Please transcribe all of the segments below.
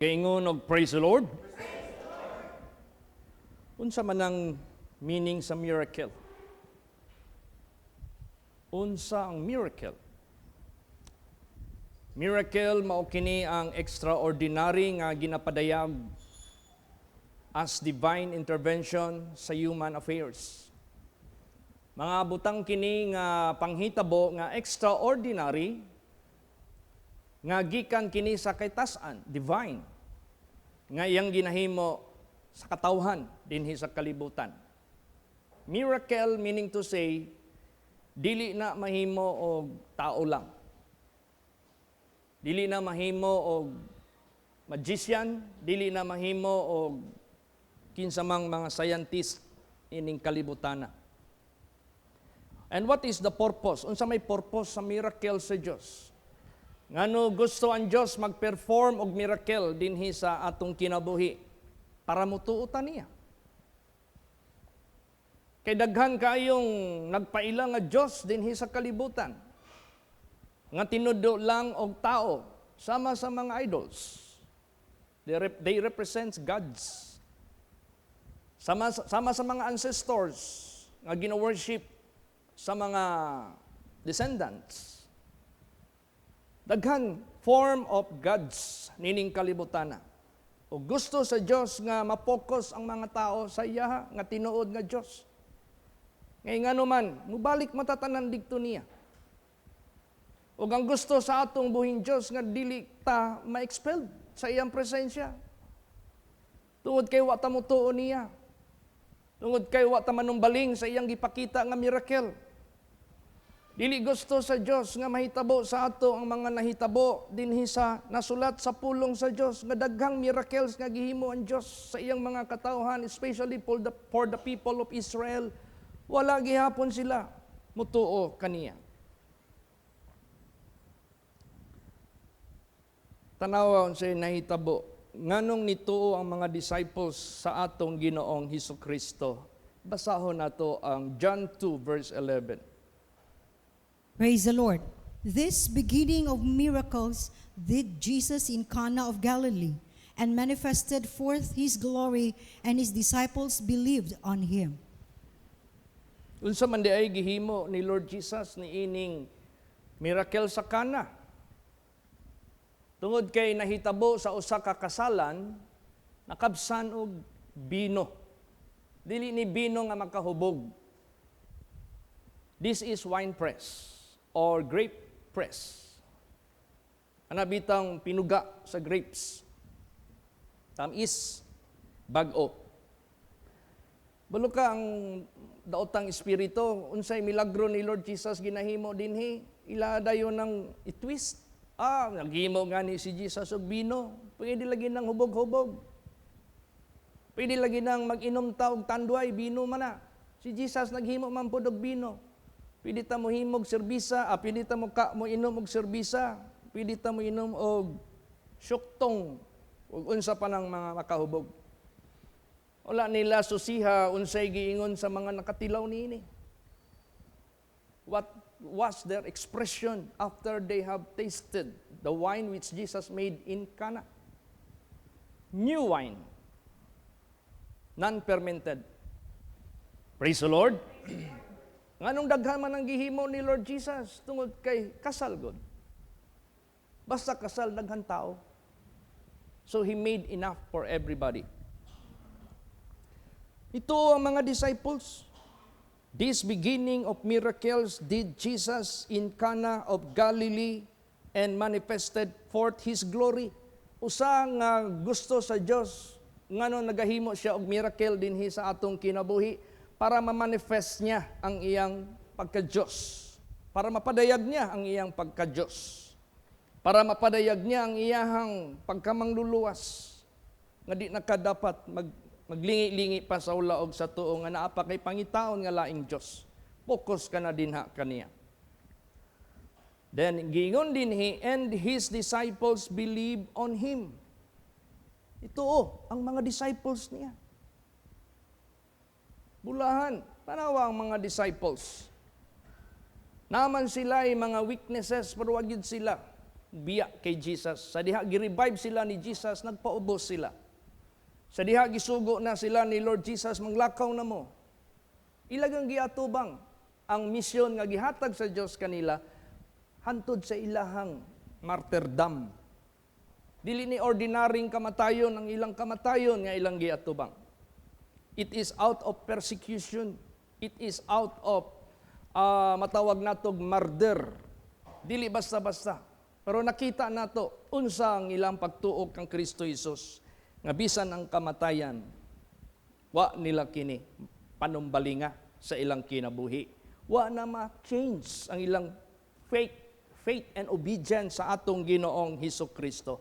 Kaingon og praise the Lord. Unsa man ang meaning sa miracle? Unsa ang miracle? Miracle mao kini ang extraordinary nga ginapadayag as divine intervention sa human affairs. Mga butang kini nga panghitabo nga extraordinary nga gikan kini sa kaytas-an, divine, nga iyang ginahimo sa katawhan dinhi sa kalibutan. Miracle meaning to say, dili na mahimo og tao lang. Dili na mahimo og magician, dili na mahimo og kinsamang mga scientist ining kalibutan. And what is the purpose? Unsa may purpose sa miracle sa Dios? Ngano gusto ang Dios mag-perform og miracle dinhi sa atong kinabuhi para mutuotan niya. Kay daghan kayong nagpaila nga Dios dinhi sa kalibutan. Nga tinudo lang og tao sama sa mga idols. They represent gods. Sama sa mga ancestors nga gina-worship sa mga descendants. Daghan form of gods nining kalibutan. O gusto sa Dios nga mapokus ang mga tao sa iya nga tinuod nga Dios. Ngay ngano man, mubalik matatanan didto niya. O ang gusto sa atong buhing Dios nga dili ta ma-expelled sa iyang presensya. Tungod kay wa ta motuo niya. Tungod kay wa ta manumbaling sa iyang gipakita nga miracle. Dili gusto sa Dios nga mahitabo sa ato ang mga nahitabo dinhi sa nasulat sa pulong sa Dios nga daghang miracles nga gihimo ang Dios sa iyang mga katawhan, especially for the people of Israel. Wala gihapon sila mutuo kaniya. Tanawa unsay nahitabo nganong nituo ang mga disciples sa atong Ginoong Hesukristo. Basahon nato ang John 2 verse 11. Praise the Lord. This beginning of miracles did Jesus in Cana of Galilee and manifested forth his glory, and his disciples believed on him. Unsa man di ay gihimo ni Lord Jesus ni ining miracle sa Cana. Tungod kay nahitabo sa usa ka kasalan, nakabsan og bino. Dili ni bino nga makahubog. This is wine press or grape press. Anabitang pinuga sa grapes. Tamis, bag-o. Balo ka ang daotang espiritu, unsay milagro ni Lord Jesus ginahimo dinhi, ila dayon nang i-twist. Naghimo nga ni si Jesus og bino. Pwede lagi nang hubog-hubog. Pwede lagi nang mag-inom ta og tanduay, bino man na. Si Jesus naghimo man pud og bino. Pwede ta mo himog serbisa, pwede ta mo inom og serbisa, pwede ta mo inom og syuktong, ug unsa pa nang mga makahubog. Wala nila susiha unsay giingon sa mga nakatilaw niini. What was their expression after they have tasted the wine which Jesus made in Cana? New wine, non-fermented. Praise the Lord. Nganong daghan man ang gihimo ni Lord Jesus tungod kay kasal god. Basta kasal daghan tao. So he made enough for everybody. Ito ang mga disciples. This beginning of miracles did Jesus in Cana of Galilee and manifested forth his glory. Usa nga gusto sa Dios ngano nagahimo siya og miracle dinhi sa atong kinabuhi para ma-manifest niya ang iyang pagka-Diyos. Para mapadayag niya ang iyang pagka-Diyos. Para mapadayag niya ang iyang pagkamangluluwas. Nga di na ka dapat maglingi-lingi pa sa ulaog sa tuo nga naapa kay pangitaon nga laing Diyos. Focus ka na dinha kaniya. Then, giingon din and his disciples believe on him. Ito ang mga disciples niya. Bulahan, tanawa ang mga disciples. Naman sila ay mga weaknesses, pero wag yun sila biya kay Jesus. Sa diha gi-revive sila ni Jesus, nagpaubos sila. Sa diha gisugo na sila ni Lord Jesus, manglakaw na mo. Ilagang giatubang ang misyon nga gihatag sa Dios kanila hantod sa ilahang martyrdom. Dili ni ordinaryong kamatayon ang ilang kamatayon nga ilang giatubang. It is out of persecution. It is out of matawag natog murder. Dili basta-basta. Pero nakita nato unsa ang ilang pagtuog kang Kristo Jesus nga bisan ang kamatayan wa nila kini panumbalinga sa ilang kinabuhi. Wa na ma-change ang ilang faith and obedience sa atong Ginoong Hesukristo.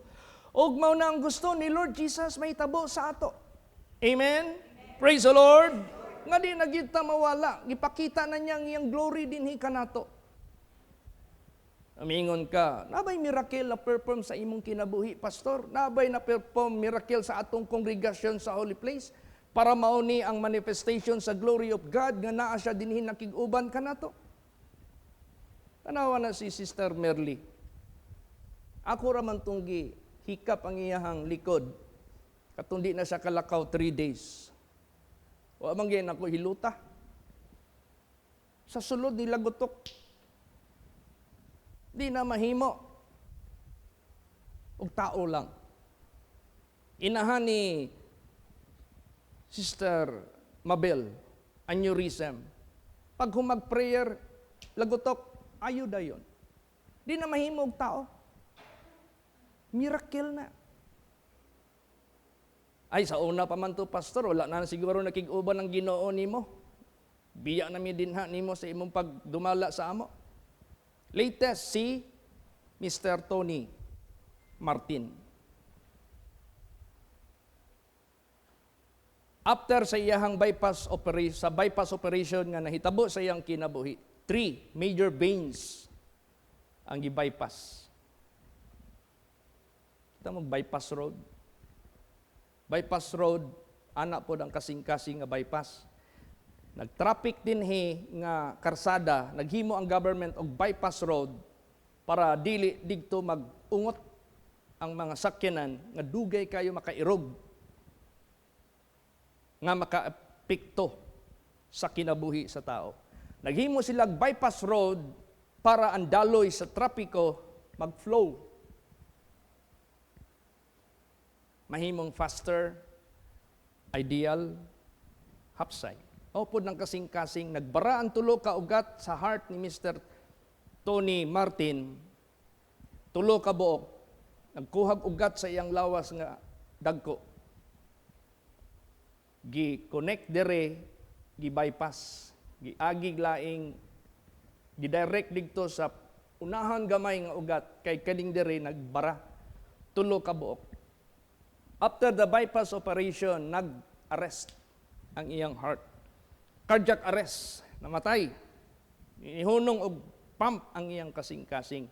Ug mao na ang gusto ni Lord Jesus mahitabo sa ato. Amen? Praise the Lord. Nga di na gyud ta mawala, gipakita na niya ang iyang glory dinhi kanato. Amingon ka, nabay miracle na perform sa imong kinabuhi, pastor? Nabay na perform miracle sa atong kongregasyon sa Holy Place para mauni ang manifestation sa glory of God nga naa siya dinhi nakig-uban kanato? Tanawa na si Sister Merly. Ako raman tunggi hikap ang iyahang likod. Katundi na siya kalakaw 3 days. Wa man gyud ako hiluta. Sa sulod nila gutok. Di na mahimo. Og tao lang. Inahan ni Sister Mabel, aneurysm. Pag humag-prayer, lagutok, ayo dayon. Di na mahimo og tao. Miracle na. Ay, sa una pa man to, pastor, wala na siguro nakig-uban ang Ginoo nimo. Biya na mi dinha nimo sa imong pagdumala sa amo. Latest, si Mr. Tony Martin. After sa iyahang bypass operation nga nahitabo sa iyang kinabuhi, 3 major veins ang gi-bypass. Kita mo bypass road. Bypass road, anak po ang kasing-kasing nga bypass. Nag-traffic din nga karsada, naghimo ang government og bypass road para dili digto mag-ungot ang mga sakyanan nga dugay kayo makairog nga makaapekto sa kinabuhi sa tao. Naghimo sila bypass road para ang daloy sa trapiko mag-flow. Mahimong faster, ideal, hapsay. Opo ng kasing-kasing, nagbara ang tulo ka ugat sa heart ni Mr. Tony Martin. Tulo ka buok, nagkuhag ugat sa iyang lawas nga dagko. Gi-connect dire, gi-bypass, gi-agig laing, gi-direct digto sa unahan gamay nga ugat, kay kaning dire nagbara. Tulo ka buok. After the bypass operation, nag-arrest ang iyang heart. Cardiac arrest, namatay. Ihunong og pump ang iyang kasing-kasing.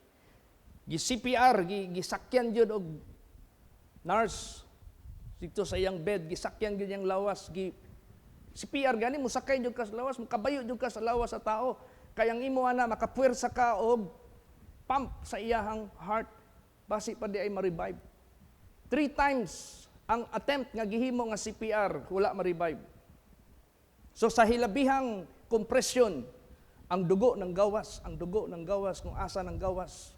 Gi-CPR, gisakyan jud og nurse dito sa iyang bed, gisakyan jud iyang lawas, CPR gani mo sakay jud ka sa lawas, makabayo jud ka sa lawas sa tao. Kaya ang imo ana makapuwersa ka og pump sa iyahang heart basi pa di ay ma-revive. 3 times ang attempt nga gihimo nga CPR, wala ma-revive. So sa hilabihang kompresyon, ang dugo ng gawas, kung asa ng gawas,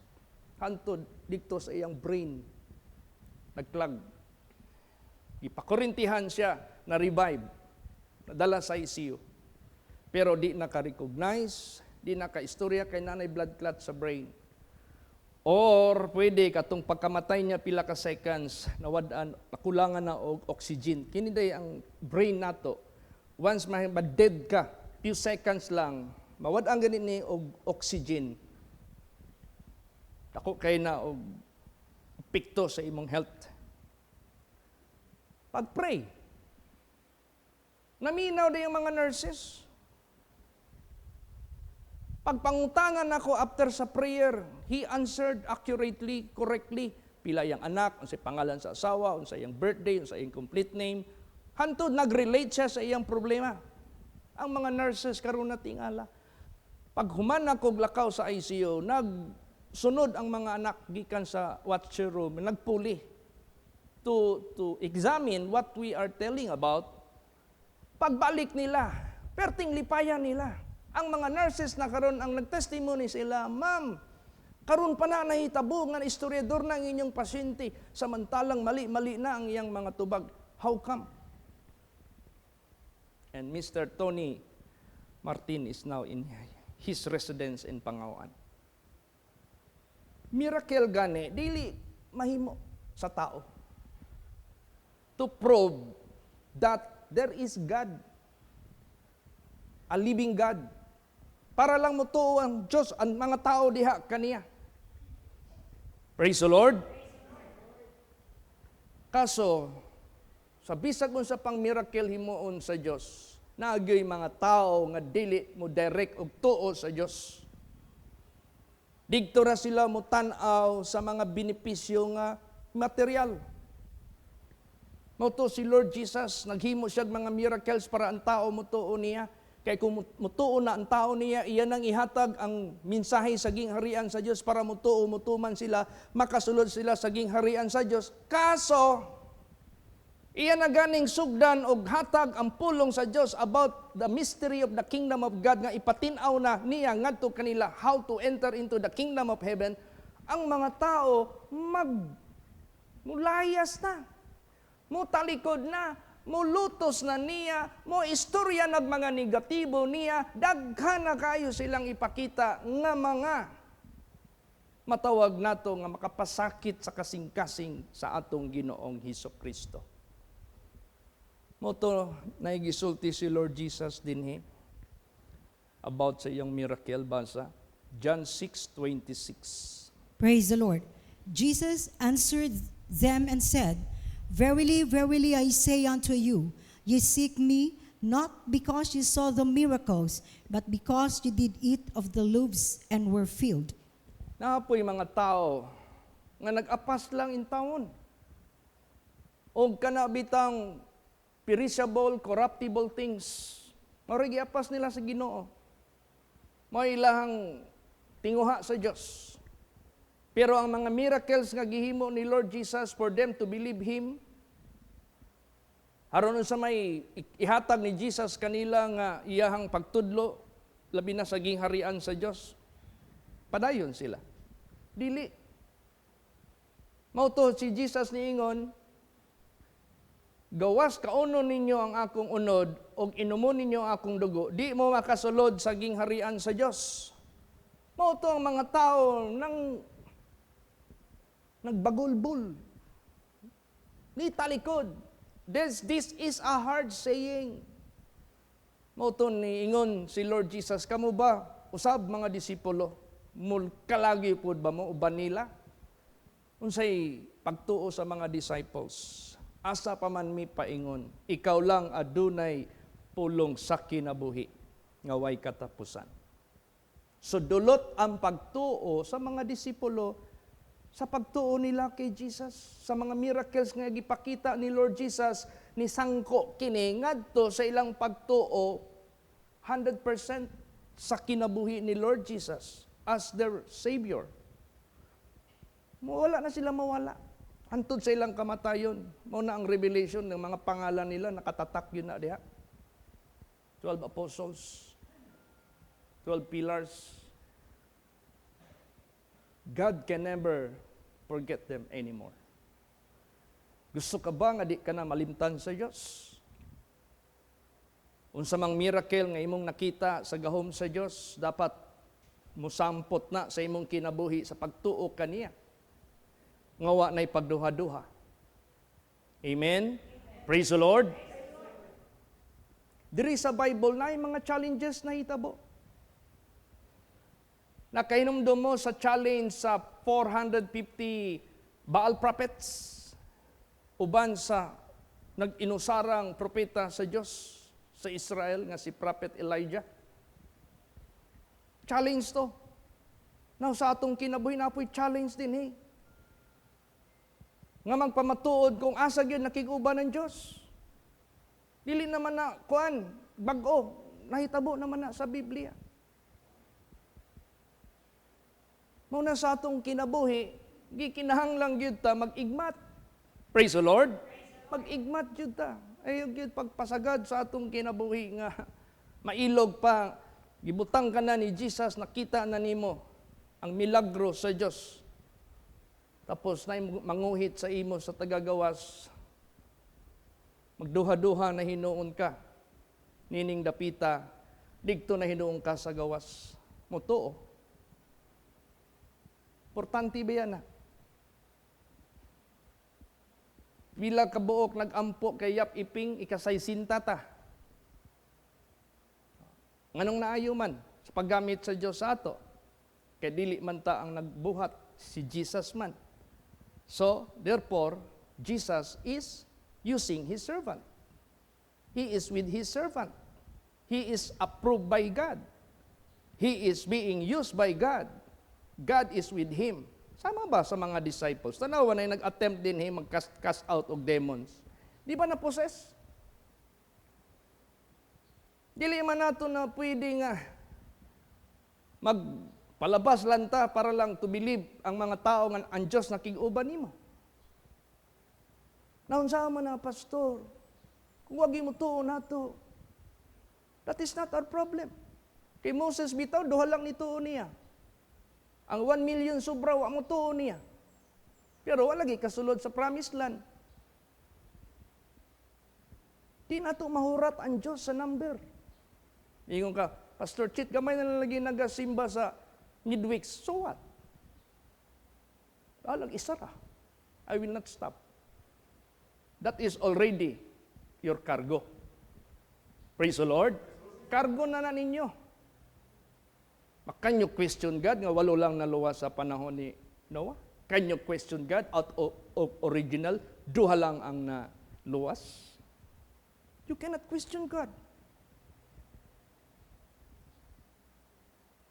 hantod dito sa iyang brain, nagklag. Ipakorintihan siya, na-revive, nadala sa ICU. Pero di naka-recognize, di naka-istorya kay nanay blood clot sa brain. Or pwede katong pagkamatay niya pila ka seconds nawadaan nakulangan na og oxygen. Kini day ang brain nato. Once ma-dead ka, few seconds lang, mawadaan gani ni og oxygen. Dako kay na og epekto sa imong health. Pag-pray. Naminaw day ang mga nurses. Pagpangutangan ako after sa prayer, he answered accurately, correctly. Pila yang anak, unsay pangalan sa asawa, unsay iyang birthday, unsay iyang complete name. Hantod nag-relate siya sa iyang problema. Ang mga nurses karon na tingala. Pag human ako lakaw sa ICU, sunod ang mga anak gikan sa watcher room, nagpuli to examine what we are telling about. Pagbalik nila, perting lipayan nila. Ang mga nurses na karon ang nagtestimony sila, ma'am, karon pa na nahitabo nga istoryador na ang inyong pasyente, samantalang mali-mali na ang iyang mga tubag. How come? And Mr. Tony Martin is now in his residence in Pangawan. Miracle gani, dili mahimo sa tao to prove that there is God, a living God. Para lang mo to ang Diyos, ang mga tao diha kaniya. Praise the Lord. Kaso, sa bisag mo sa pang miracle himuon sa Diyos, naagyoy mga tao nga dili mo direct og tuo sa Diyos. Digto ra sila mo tan-aw sa mga benepisyo nga material. Moto si Lord Jesus, naghimo siya mga miracles para ang tao mutuo niya. Kaya kung mutuo na ang tao niya, iyan ang ihatag ang mensahe sa gingharian sa Diyos para mutuman sila, makasulod sila sa gingharian sa Diyos. Kaso, iyan na ganing sugdan og hatag ang pulong sa Diyos about the mystery of the kingdom of God nga ipatinaw na niya ngadto kanila how to enter into the kingdom of heaven. Ang mga tao mulayas na, mutalikod na, mulutos na niya, mo istorya ng mga negatibo niya, daghan na kayo silang ipakita nga mga matawag nato nga makapasakit sa kasing-kasing sa atong Ginoong Hesukristo. Moto naigisulti si Lord Jesus dinhi about sa iyang miracle, basa John 6:26. Praise the Lord. Jesus answered them and said, Verily, verily, I say unto you, ye seek me, not because you saw the miracles, but because you did eat of the loaves and were filled. Naapoy mga tao nga nag-apas lang in taon. O kanabitang perishable, corruptible things. Maray giapas nila sa Ginoo. May ilahang tinguha sa Diyos. Pero ang mga miracles nga gihimo ni Lord Jesus for them to believe Him, haron sa may ihatag ni Jesus kanila nga iyahang pagtudlo, labi na sa gingharian sa Diyos, padayon sila. Dili. Mauto si Jesus niingon, gawas kauno ninyo ang akong unod, o inumon ninyo ang akong dugo, di mo makasulod sa gingharian sa Diyos. Mauto ang mga tao nagbagulbul, ni talikod. This is a hard saying. Mauto ni ingon si Lord Jesus, kamo ba, usab mga disipulo, kalagi pod ba mo, uban nila? Unsay pagtuo sa mga disciples, asa pa man mi paingon, ikaw lang adunay pulong sa kinabuhi, nga way katapusan. So dulot ang pagtuo sa mga disipulo, sa pagtuo nila kay Jesus, sa mga miracles nga gipakita ni Lord Jesus, ni sangko kini ngadto sa ilang pagtuo 100% sa kinabuhi ni Lord Jesus as their Savior. Mawala na sila mawala. Hantod sa ilang kamatayon, mao na ang revelation ng mga pangalan nila, nakatatak yun na diha. 12 apostles, 12 pillars. God can never forget them anymore. Gusto ka ba nga di ka na malimtan sa Diyos? Unsa mang miracle nga imong nakita sa gahom sa Diyos, dapat musampot na sa imong kinabuhi sa pagtuo kaniya. Ngawa na'y pagduha-duha. Amen? Praise the Lord. Diri sa Bible na yung mga challenges na hitabo. Nakahinumdum mo sa challenge sa 450 Baal prophets, uban sa nag-inusarang propeta sa Diyos sa Israel nga si Prophet Elijah. Challenge to. Now sa atong kinabuhi na po'y challenge din nga magpamatuod kung asa gyud nakig-uban ng Diyos. Dili naman na kuan bag-o nahitabo naman na sa Biblia. Mao na sa atong kinabuhi, gikinahanglang gyud ta mag-igmat. Praise the Lord. Mag-igmat gyud ta. Ayo gyud pagpasagad sa atong kinabuhi nga mailog pa gibutang ka na ni Jesus, nakita na nimo ang milagro sa Dios. Tapos na manguhit sa imo sa tagagawas. Magduha-duha na hinuon ka. Nining dapita, digto na hinuon ka sa gawas. Motoo. Importante ba yan na? Bila kabuok nag-ampo kay Yap Iping, ikasay sinta ta. Nganong naayo man sa paggamit sa Diyos sa ato? Kay dili man ta ang nagbuhat, si Jesus man. So, therefore, Jesus is using His servant. He is with His servant. He is approved by God. He is being used by God. God is with Him. Sama ba sa mga disciples? Tanawa na yung nag-attempt din mag-cast out of demons. Di ba na-possess? Dili man nato na pwede nga magpalabas lang ta para lang to believe ang mga tao nga ang Diyos nakig-uban nimo. Naunsama na, pastor. Kung wagi mo tuon nato, that is not our problem. Kay Moses bitaw, duha lang ni tuon niya. Ang 1 million sobra, wa mo tuon niya. Pero wala lagi kasulod sa promised land. Di na to mahurat ang Diyos sa number. Ingon ka, Pastor Chit, gamay na lang lagi nagasimba sa midweeks. So what? Alang isa ra. I will not stop. That is already your cargo. Praise the Lord. Cargo na ninyo. Can you question God nga walo lang naluwas sa panahon ni Noah? Can you question God out of original? Duha lang ang naluwas? You cannot question God.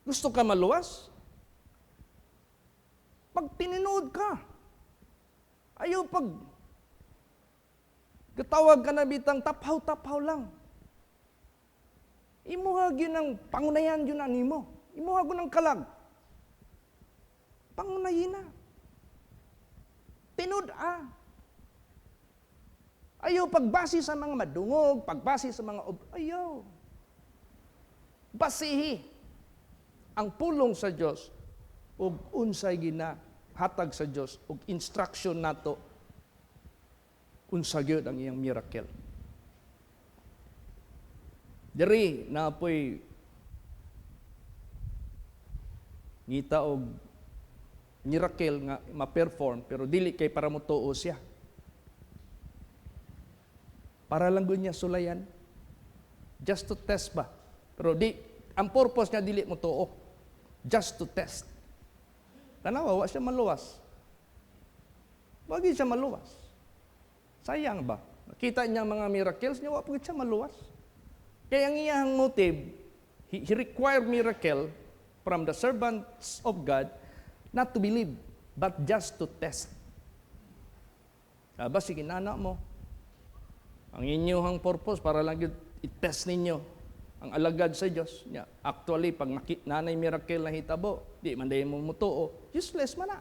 Gusto ka maluwas? Pag tininood ka. Ayaw pag katawag ka na bitang taphaw-taphaw lang. Imuhag yun ang pangunayan yun na nimo. Imuhag ng kalag. Pangunayin na. Tinud-a. Ayaw pagbasi sa mga madungog, pagbasi sa mga ayaw. Basihi ang pulong sa Dios ug unsay ginahatag sa Dios ug instruction nato unsa gyud ang iyang miracle. Diri na apoy ngita og miracle nga ma-perform pero dili kay para mo tuo siya. Para lang gud niya sulayan. Just to test ba. Pero ang purpose niya dili mo tuo. Just to test. Tanawa wa siya maluwas. Wagi siya maluwas. Sayang ba? Nakita niya mga miracles niya wa pud siya maluwas. Kaya ang iyang motive, he required miracle from the servants of God, not to believe, but just to test. Aba, sige, nana mo. Ang inyong purpose, para lang yun, i-test ninyo ang alagad sa Diyos. Yeah. Actually, pag nanay miracle na hitabo, di man dayon mo mutuo, useless man na.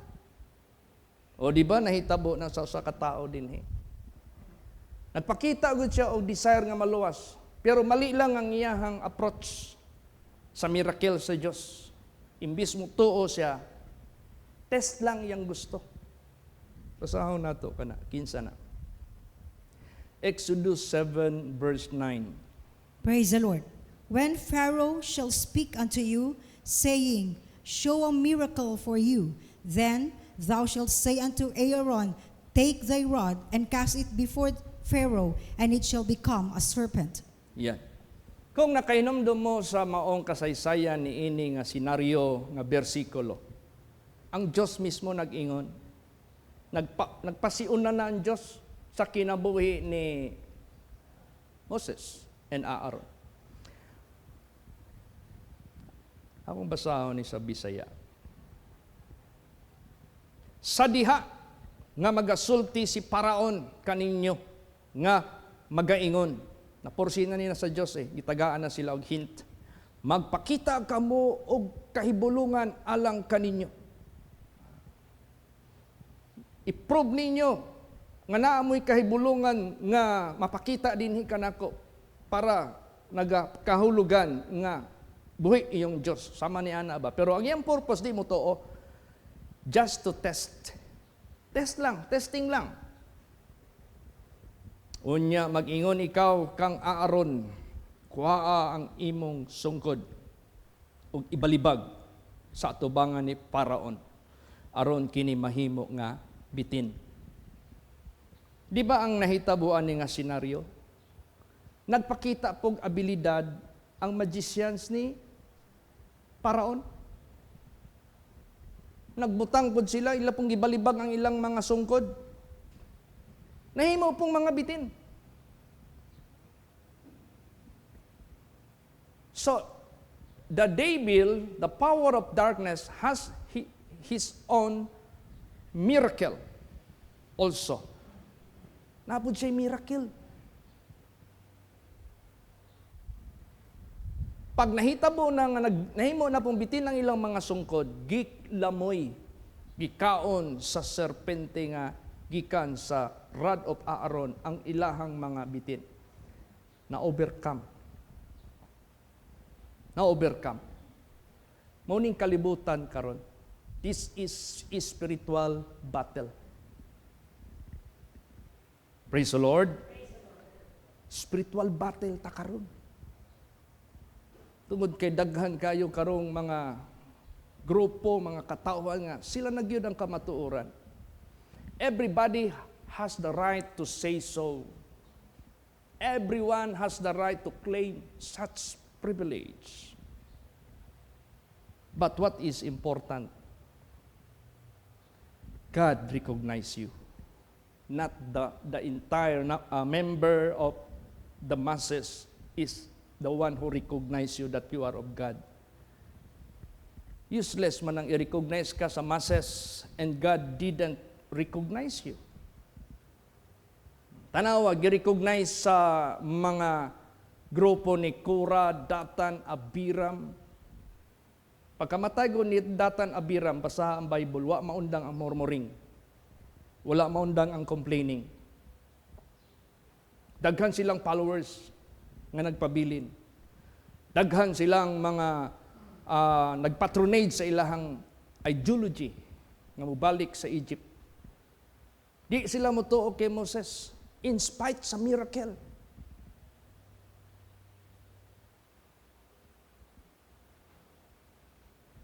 O di ba, nahitabo na sa katao din. Nagpakita agad siya o desire nga maluwas. Pero mali lang ang iyahang approach sa miracle sa Diyos. Imbis mo tuo siya, test lang yang gusto. Pasahon na to, kinsa na. Exodus 7 verse 9. Praise the Lord. When Pharaoh shall speak unto you, saying, show a miracle for you, then thou shalt say unto Aaron, take thy rod and cast it before Pharaoh, and it shall become a serpent. Yan. Kung nakainomdom mo sa maong kasaysayan ni ini nga senaryo nga bersikulo, ang Diyos mismo nag-ingon, nagpasiuna na ang Diyos sa kinabuhi ni Moses and Aaron. Akong basahon ni sa Bisaya. Sa diha nga magasulti si Paraon kaninyo nga magaingon. Naporsin na nila sa Diyos gitagaan na sila og hint. Magpakita kamo og kahibulungan alang kaninyo. I-prove ninyo nga naamoy kahibulungan nga mapakita dinhi kanako para nagakahulugan nga buhi iyong Diyos. Sama ni ana ba? Pero ang iyang purpose di mo too, just to test. Test lang, testing lang. Unya, mag-ingon ikaw kang Aaron, kuhaa ang imong sungkod ug ibalibag sa atubangan ni Paraon. Aron kini mahimo nga bitin. Di ba ang nahitabuan ni nga senaryo? Nagpakita pog abilidad ang magicians ni Paraon. Nagbutang pod sila, ila pong gibalibag ang ilang mga sungkod. Nahimo pong mga bitin. So, the devil, the power of darkness, has his own miracle also. Napod siya miracle. Pag nahitabo na nga nahimo na pong bitin ang ilang mga sungkod, giklamoy, gikaon sa serpente nga gikan sa rod of Aaron ang ilahang mga bitin. Na-overcome. Na-overcome. Mauning kalibutan karon. This is spiritual battle. Praise the Lord. Spiritual battle ta karon. Tungod kay daghan kayo karong mga grupo, mga katauhan nga, sila nagyud ang kamatuoran. Everybody has the right to say so. Everyone has the right to claim such privilege. But what is important? God recognize you. Not the entire member of the masses is the one who recognize you that you are of God. Useless man ang i-recognize ka sa masses and God didn't recognize you. Tanawa, gi-recognize sa mga grupo ni Kura, Datan, Abiram. Pagkamatay ko ni Datan, Abiram, basa ang Bible, wa maundang ang murmuring. Wala maundang ang complaining. Daghan silang followers nga nagpabilin. Daghan silang mga nagpatronage sa ilahang ideology nga mubalik sa Egypt. Di sila motuo kay Moses in spite sa miracle.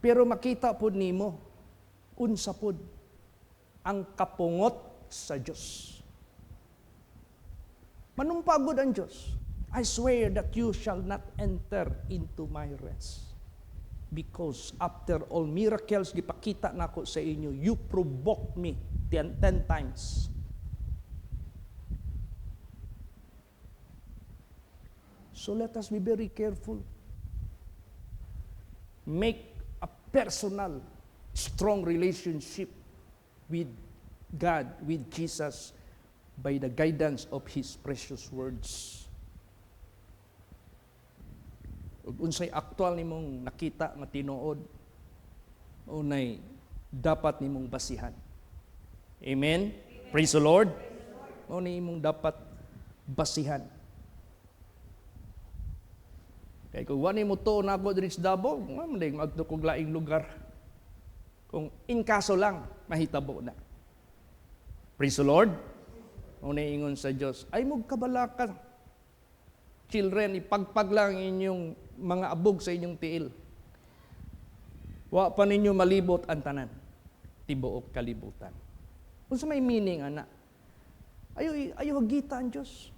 Pero makita pod nimo unsa pod ang kapungot sa Dios. Manumpagod ang Diyos. I swear that you shall not enter into my rest. Because after all miracles gipakita nako sa inyo, you provoke me 10 times. So let us be very careful. Make a personal, strong relationship with God, with Jesus, by the guidance of His precious words. Ug unsay aktual nimong nakita nga tinuod, unay dapat nimong basihan. Amen? Praise the Lord. Unay imong dapat basihan. Kay kung wani mo to nako diri sa Davao, maday magto kog laing lugar. Kung in kaso lang mahitabo na. Praise the Lord. Unay ingon sa Dios, ay mo kabalakan. Children, ipagpag lang inyong mga abog sa inyong tiil. Wa pa ninyo malibot ang tanan. Tibuok kalibutan. Kung sa may meaning, anak, ayaw hagita ang Diyos.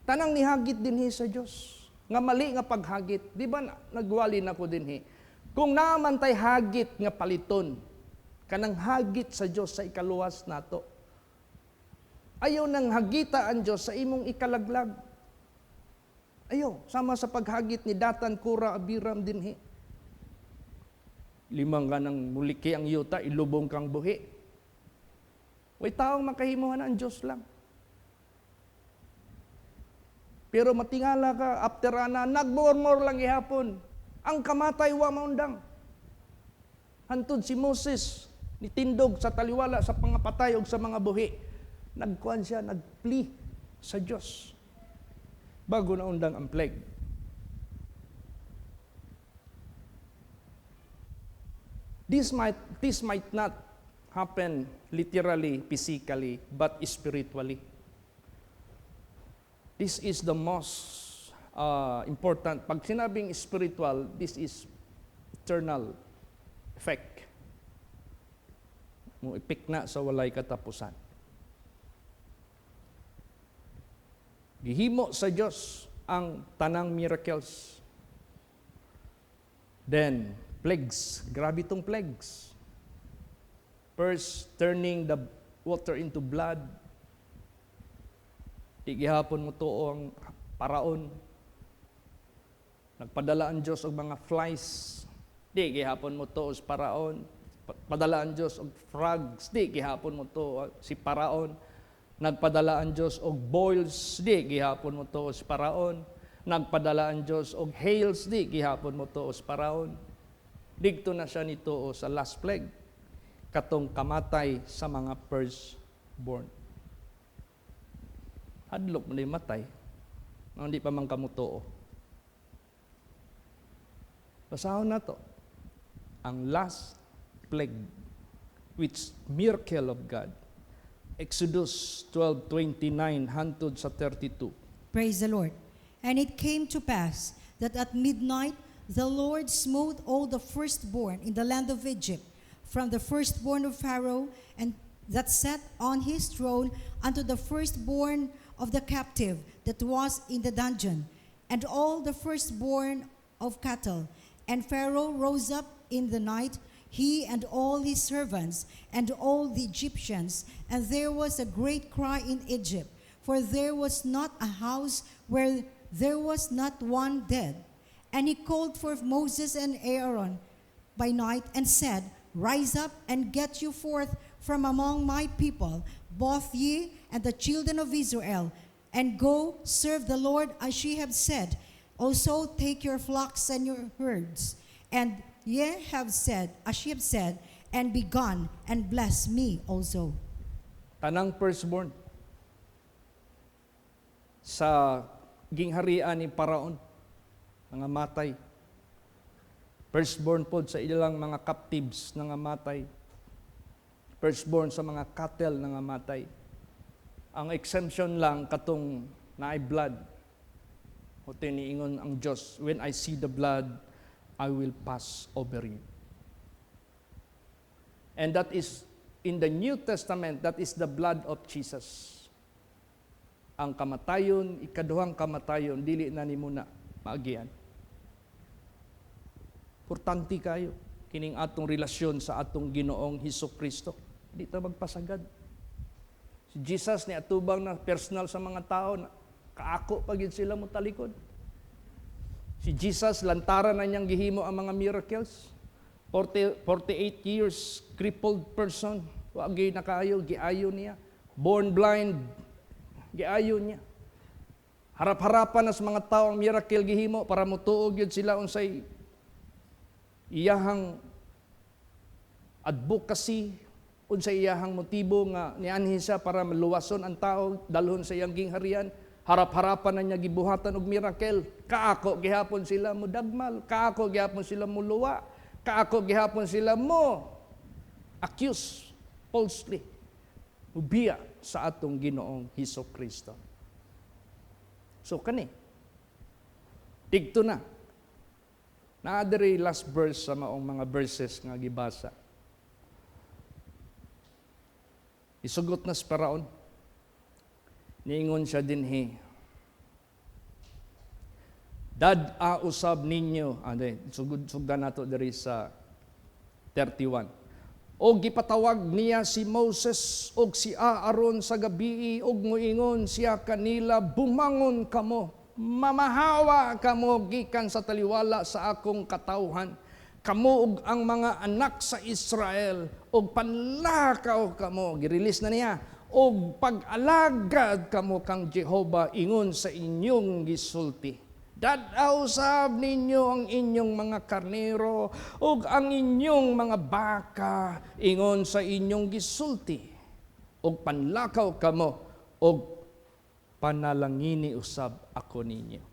Tanang nihagit dinhi sa Diyos. Nga mali nga paghagit. Di ba nagwali na ko dinhi? Kung naman tay hagit nga paliton, kanang hagit sa Diyos sa ikaluwas nato. Ayaw nang hagita ang Diyos sa imong ikalaglag. Ayaw, sama sa paghagit ni Datan, Kura, Abiram dinhi. Limang ka ng muliki ang yuta, ilubong kang buhi. Way taong makahimuhan ang Diyos lang. Pero matingala ka, after ana, nagmormor lang ihapon. Ang kamatay wa maundang. Hantod si Moses, nitindog sa taliwala sa pangapatay ug sa mga buhi. Nagkuan siya, nagpli sa Dios bago na undang ang plague. This might not happen literally, physically, but spiritually. This is the most important. Pag sinabing spiritual, this is eternal effect. Mo ipik na sa walay katapusan. Gihimo sa Dios ang tanang miracles. Then, plagues. Grabe itong plagues. First, turning the water into blood. Di gihapon mo to ang paraon. Nagpadala ang Diyos og mga flies. Di gihapon mo to os paraon. Padala ang Diyos og frogs. Di gihapon mo to si paraon. Nagpadala ang Diyos og boils. Di gihapon mo to os paraon. Nagpadala ang Diyos og hails. Di gihapon mo to os paraon. Digto na siya nito sa last plague. Katong kamatay sa mga firstborn. Hadlok mo na yung matay. Hindi pa man kamutuo. Basahon na to. Ang last plague, which miracle of God. Exodus 12:29 hantod sa 32. Praise the Lord. And it came to pass that at midnight the Lord smote all the firstborn in the land of Egypt, from the firstborn of Pharaoh, and that sat on his throne, unto the firstborn of the captive that was in the dungeon, and all the firstborn of cattle. And Pharaoh rose up in the night, he and all his servants, and all the Egyptians, and there was a great cry in Egypt, for there was not a house where there was not one dead. And he called for Moses and Aaron by night, and said, Rise up and get you forth from among my people, both ye and the children of Israel, and go serve the Lord as ye have said. Also take your flocks and your herds, and ye have said, as ye have said, and be gone, and bless me also. Tanang firstborn sa gingharian ni Paraon, nga matay. Firstborn po sa ilang mga captives nga matay. Firstborn sa mga cattle nga matay. Ang exemption lang katong naay blood. O tiniingon ang Diyos, when I see the blood, I will pass over you. And that is, in the New Testament, that is the blood of Jesus. Ang kamatayon, ikaduhang kamatayon, dili na ni muna maagian. Importante kayo, kining atong relasyon sa atong Ginoong Hesukristo. Hindi ta magpasagad. Si Jesus ni atubang na personal sa mga tao, na kaako pagid sila mo talikod. Si Jesus, lantaran na niyang gihimo ang mga miracles. 48 years, crippled person, wagi na kaayo, giayo niya. Born blind, giayo niya. Harap-harapan na sa mga tao ang miracle gihimo para mutuog yun sila unsay iyahang advocacy, unsay iyahang motibo nga nianhin siya para maluwason ang tao dalhon sa iyang gingharian. Harap-harapan na niya gibuhatan og miracle. Kaako gihapon sila mo dagmal, kaako gihapon sila mo luwa, kaako gihapon sila mo accuse falsely. Ubiya sa atong Ginoong Hesukristo. So kani, digto na. Naadiri last verse sa maong mga verses nga gibasa. Isugot na sa Paraon. Niingon siya dinhi. Dad-a usab ninyo. Sugdan nato diri sa 31. O gipatawag niya si Moses og si Aaron sa gabii og moingon siya kanila, bumangon kamo. Mamahawa kamo gikan sa taliwala sa akong katawhan. Kamo ug ang mga anak sa Israel og panlakaw kamo. Girelease na niya. Og pag-alagad kamo kang Jehova ingon sa inyong gisulti. Dadaw sab ninyo ang inyong mga karnero ug ang inyong mga baka ingon sa inyong gisulti ug panlakaw kamo ug panalangini usab ako ninyo.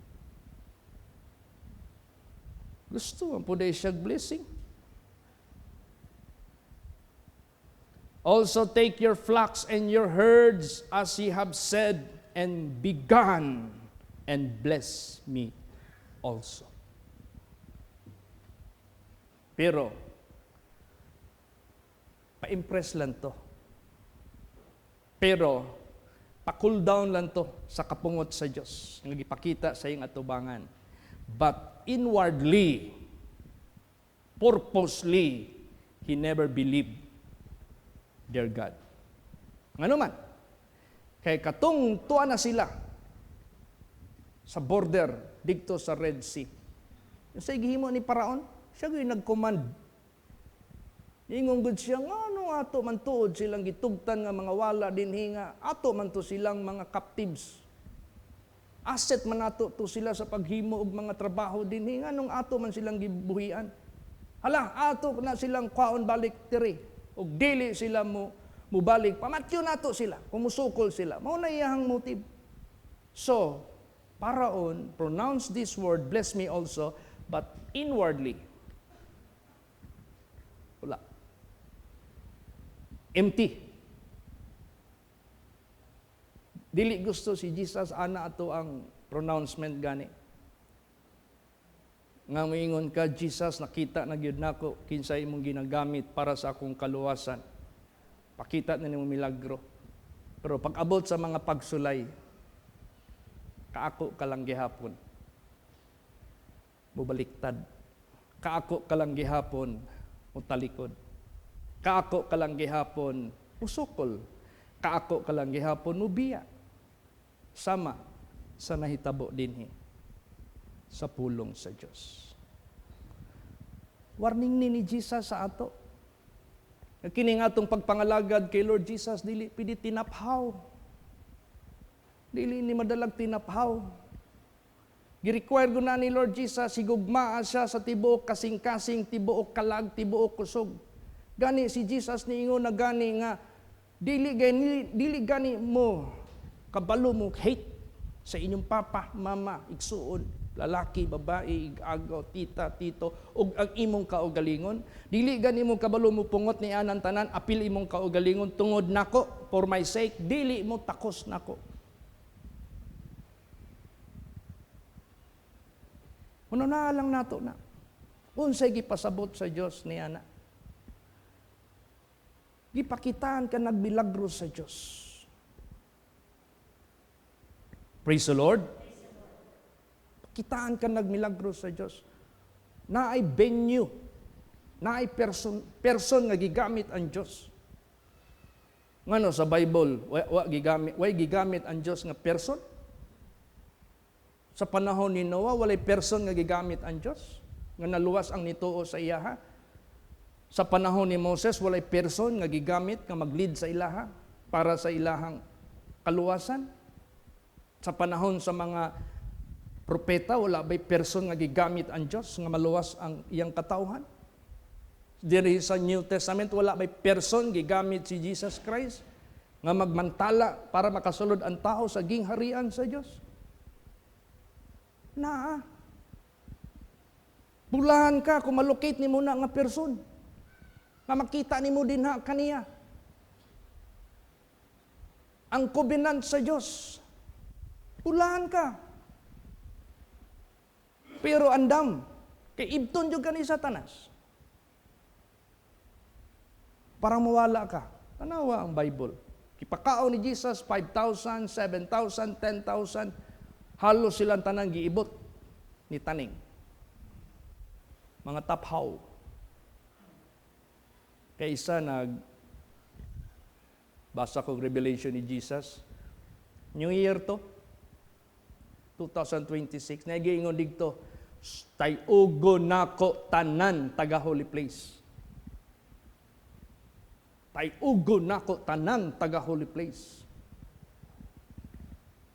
Gusto ang puday siya blessing. Also take your flocks and your herds as ye have said, and be gone, and bless me also. Pero, pa-impress lang to. Pero, pa-cool down lang to sa kapungot sa Diyos. Ang ipakita sa iyong atubangan. But inwardly, purposely, he never believed their God. Ano man, kay katong tuwa na sila sa border dito sa Red Sea. Sa gihimo ni Paraon, siya gyud nag-command. Ingon gud siya, ngano ato man tuod silang gitugtan nga mga wala dinhi nga ato man to silang mga captives. Asset man nato to sila sa paghimo og mga trabaho dinhi nganong ato man silang gibuhian. Hala, ato na silang kwaon balik diri. O dili sila mo mubalik, pamatyo nato sila, kumusukol sila. Mao na iyang motive. So, Paraon, pronounce this word, bless me also, but inwardly, wala. Empty. Dili gusto si Jesus, ana ato ang pronouncement gani. Nga moingon ka, Jesus, nakita na gyud nako kinsa imong ginagamit para sa akong kaluwasan. Pakita na nimo milagro. Pero pag abot sa mga pagsulay, kaako ka lang gihapon. Mubaliktad. Kaako ka lang gihapon, mutalikod. Kaako ka lang gihapon, usukol. Kaako ka lang gihapon, mubiya. Sama sa nahitabo dinhi sa pulong sa Diyos. Warning ni Jesus sa ato. Kini nga atong pagpangalagad kay Lord Jesus, dili pidi tinaphaw. Dili ni madalag tinaphaw. Gi-require ko na ni Lord Jesus, sigugmaa siya sa tibuok kasing-kasing, tibuok kalag, tibuok kusog. Gani si Jesus niingon na gani nga, dili gani mo, kabalo mo hate sa inyong papa, mama, igsuon, lalaki, babae, agaw, tita, tito, ug ang imong kaugalingon. Dili gani mo kabalo mo pungot ni anan tanan, apil imong kaugalingon tungod nako, for my sake, dili mo takos nako. Uno na lang nato na. Unsay gipasabot sa Dios ni ana. Gipakitaan ka nagmilagro sa Dios. Praise the Lord. Kitaan ka nagmilagro sa Diyos. Na ay venue, na ay person nga gigamit ang Diyos. Ngano sa Bible, way gigamit ang Diyos nga person? Sa panahon ni Noah, walay person nga gigamit ang Diyos, nga naluwas ang nituo sa iyaha. Sa panahon ni Moses, walay person nga gigamit nga mag-lead sa ilaha para sa ilahang kaluwasan. Sa panahon sa mga propeta, wala ba'y person nga gigamit ang Diyos nga maluwas ang iyang katauhan? Diri sa New Testament, wala ba'y person gigamit si Jesus Christ nga magmantala para makasulod ang tao sa gingharian sa Diyos? Naa. Bulahan ka kung malocate ni mo na nga person nga makita ni mo din ha kaniya. Ang covenant sa Diyos. Bulahan ka. Pero andam, kay ibton jud ka ni Satanas. Para mawala ka. Tanawa ang Bible. Kipakao ni Jesus, 5,000, 7,000, 10,000, halos silang tanang giibot ni taning. Mga taphaw. Kay isa basa ko Revelation ni Jesus. New Year to, 2026. Nagiingon dito, tayugo nako tanan taga holy place. Tayugo nako tanan taga holy place.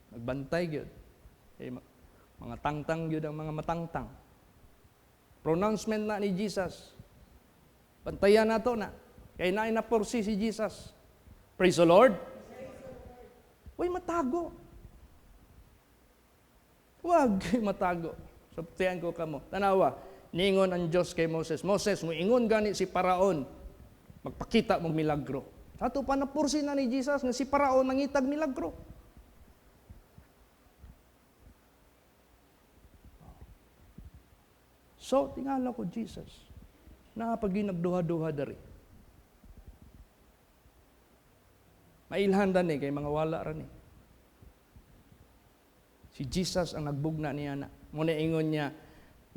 Nagbantay gyud. Mga tangtang yun ang mga matangtang. Pronouncement na ni Jesus. Pantayan na to na. Kaya na-porsi si Jesus. Praise the Lord. Uy, matago. Huwag matago. Sabtihan ko kamo. Tanawa, niingon ang Diyos kay Moses. Moses, muingon gani si Paraon. Magpakita mong milagro. Ato pa na-porsi na ni Jesus nga si Paraon nangitag milagro. So, tingala ko, Jesus, nagduha-duha dari. Mailhan ni kay mga wala ran eh. Si Jesus ang nagbugna niya na. Muna ingon niya,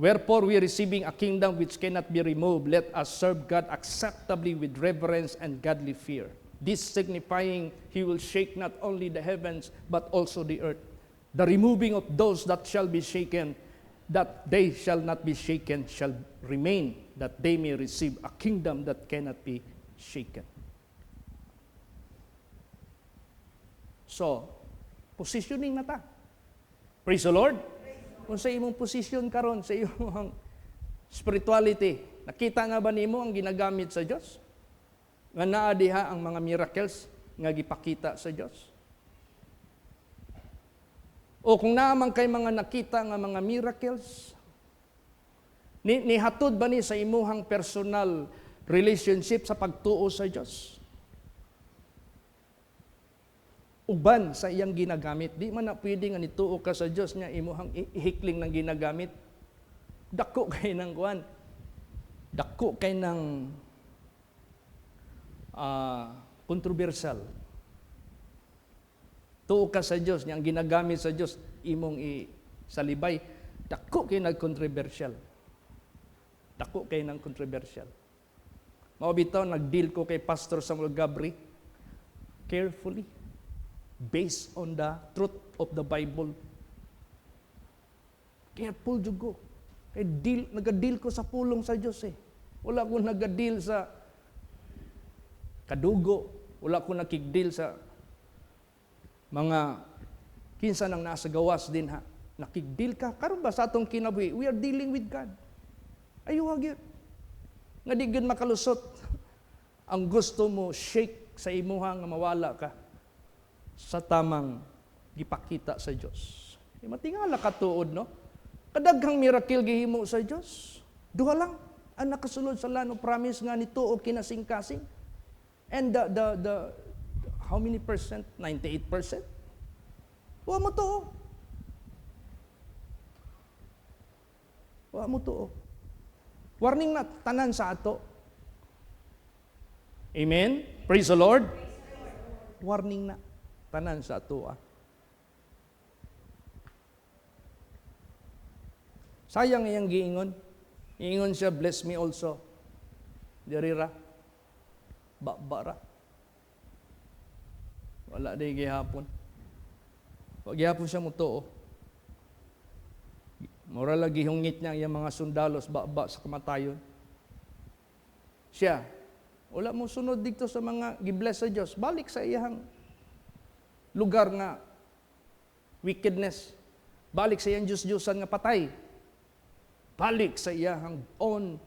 wherefore we receiving a kingdom which cannot be removed, let us serve God acceptably with reverence and godly fear. This signifying He will shake not only the heavens, but also the earth. The removing of those that shall be shaken, that they shall not be shaken, shall remain, that they may receive a kingdom that cannot be shaken. So, positioning na ta. Praise the Lord. Kung sa imong position karon sa imong spirituality, nakita na ba nimo ang ginagamit sa Dios? Nga naa diha ang mga miracles nga gipakita sa Dios? O kung naman kay mga nakita nga mga miracles, nihatod ba ni sa imuhang personal relationship sa pagtuo sa Dios? Uban sa iyang ginagamit. Di man na pwede nga nituo ka sa Diyos niya, imuhang ihikling ng ginagamit. Dako kay ng kuwan. Dako kay ng controversial. Tuo ka sa Diyos niya, ang ginagamit sa Diyos, imong isalibay. Dako kay nag-controversial. Dako kay ng controversial. Mao bitaw, nag-deal ko kay Pastor Samuel Gabri carefully. Based on the truth of the Bible. Careful jud ko. Kay nag-deal ko sa pulong sa Dios eh. Wala ko nag-deal sa kadugo. Wala ko nakig-deal sa mga kinsa nang nasa gawas din ha. Nakig-deal ka. Karon ba sa atong kinabuhi, we are dealing with God. Ayaw gyud. Nga di gyud makalusot. Ang gusto mo shake sa imuha nga mawala ka sa tamang gipakita sa Dios. Matingala ka tuod, no? Kadaghang miracle gihimo sa Dios. Duha lang ang nakasulod sa lano promise nga nituo kinasing-kasing. And the how many percent? 98%. Wa mo tuo. Wa mo tuo. Warning na tanan sa ato. Amen. Praise the Lord. Warning na tanan sa ato. Sayang iyang giingon. Iingon siya, bless me also. Dirira. Bara. Wala day gihapon. Wag gihapon siya mutuo. Mura lagi hungit niya iyang mga sundalos ba sa kamatayon. Siya, wala mo sunod dito sa mga gibless sa Dios. Balik sa iyang lugar nga wickedness. Balik sa iyang Diyos-Diyosan nga patay. Balik sa iyang own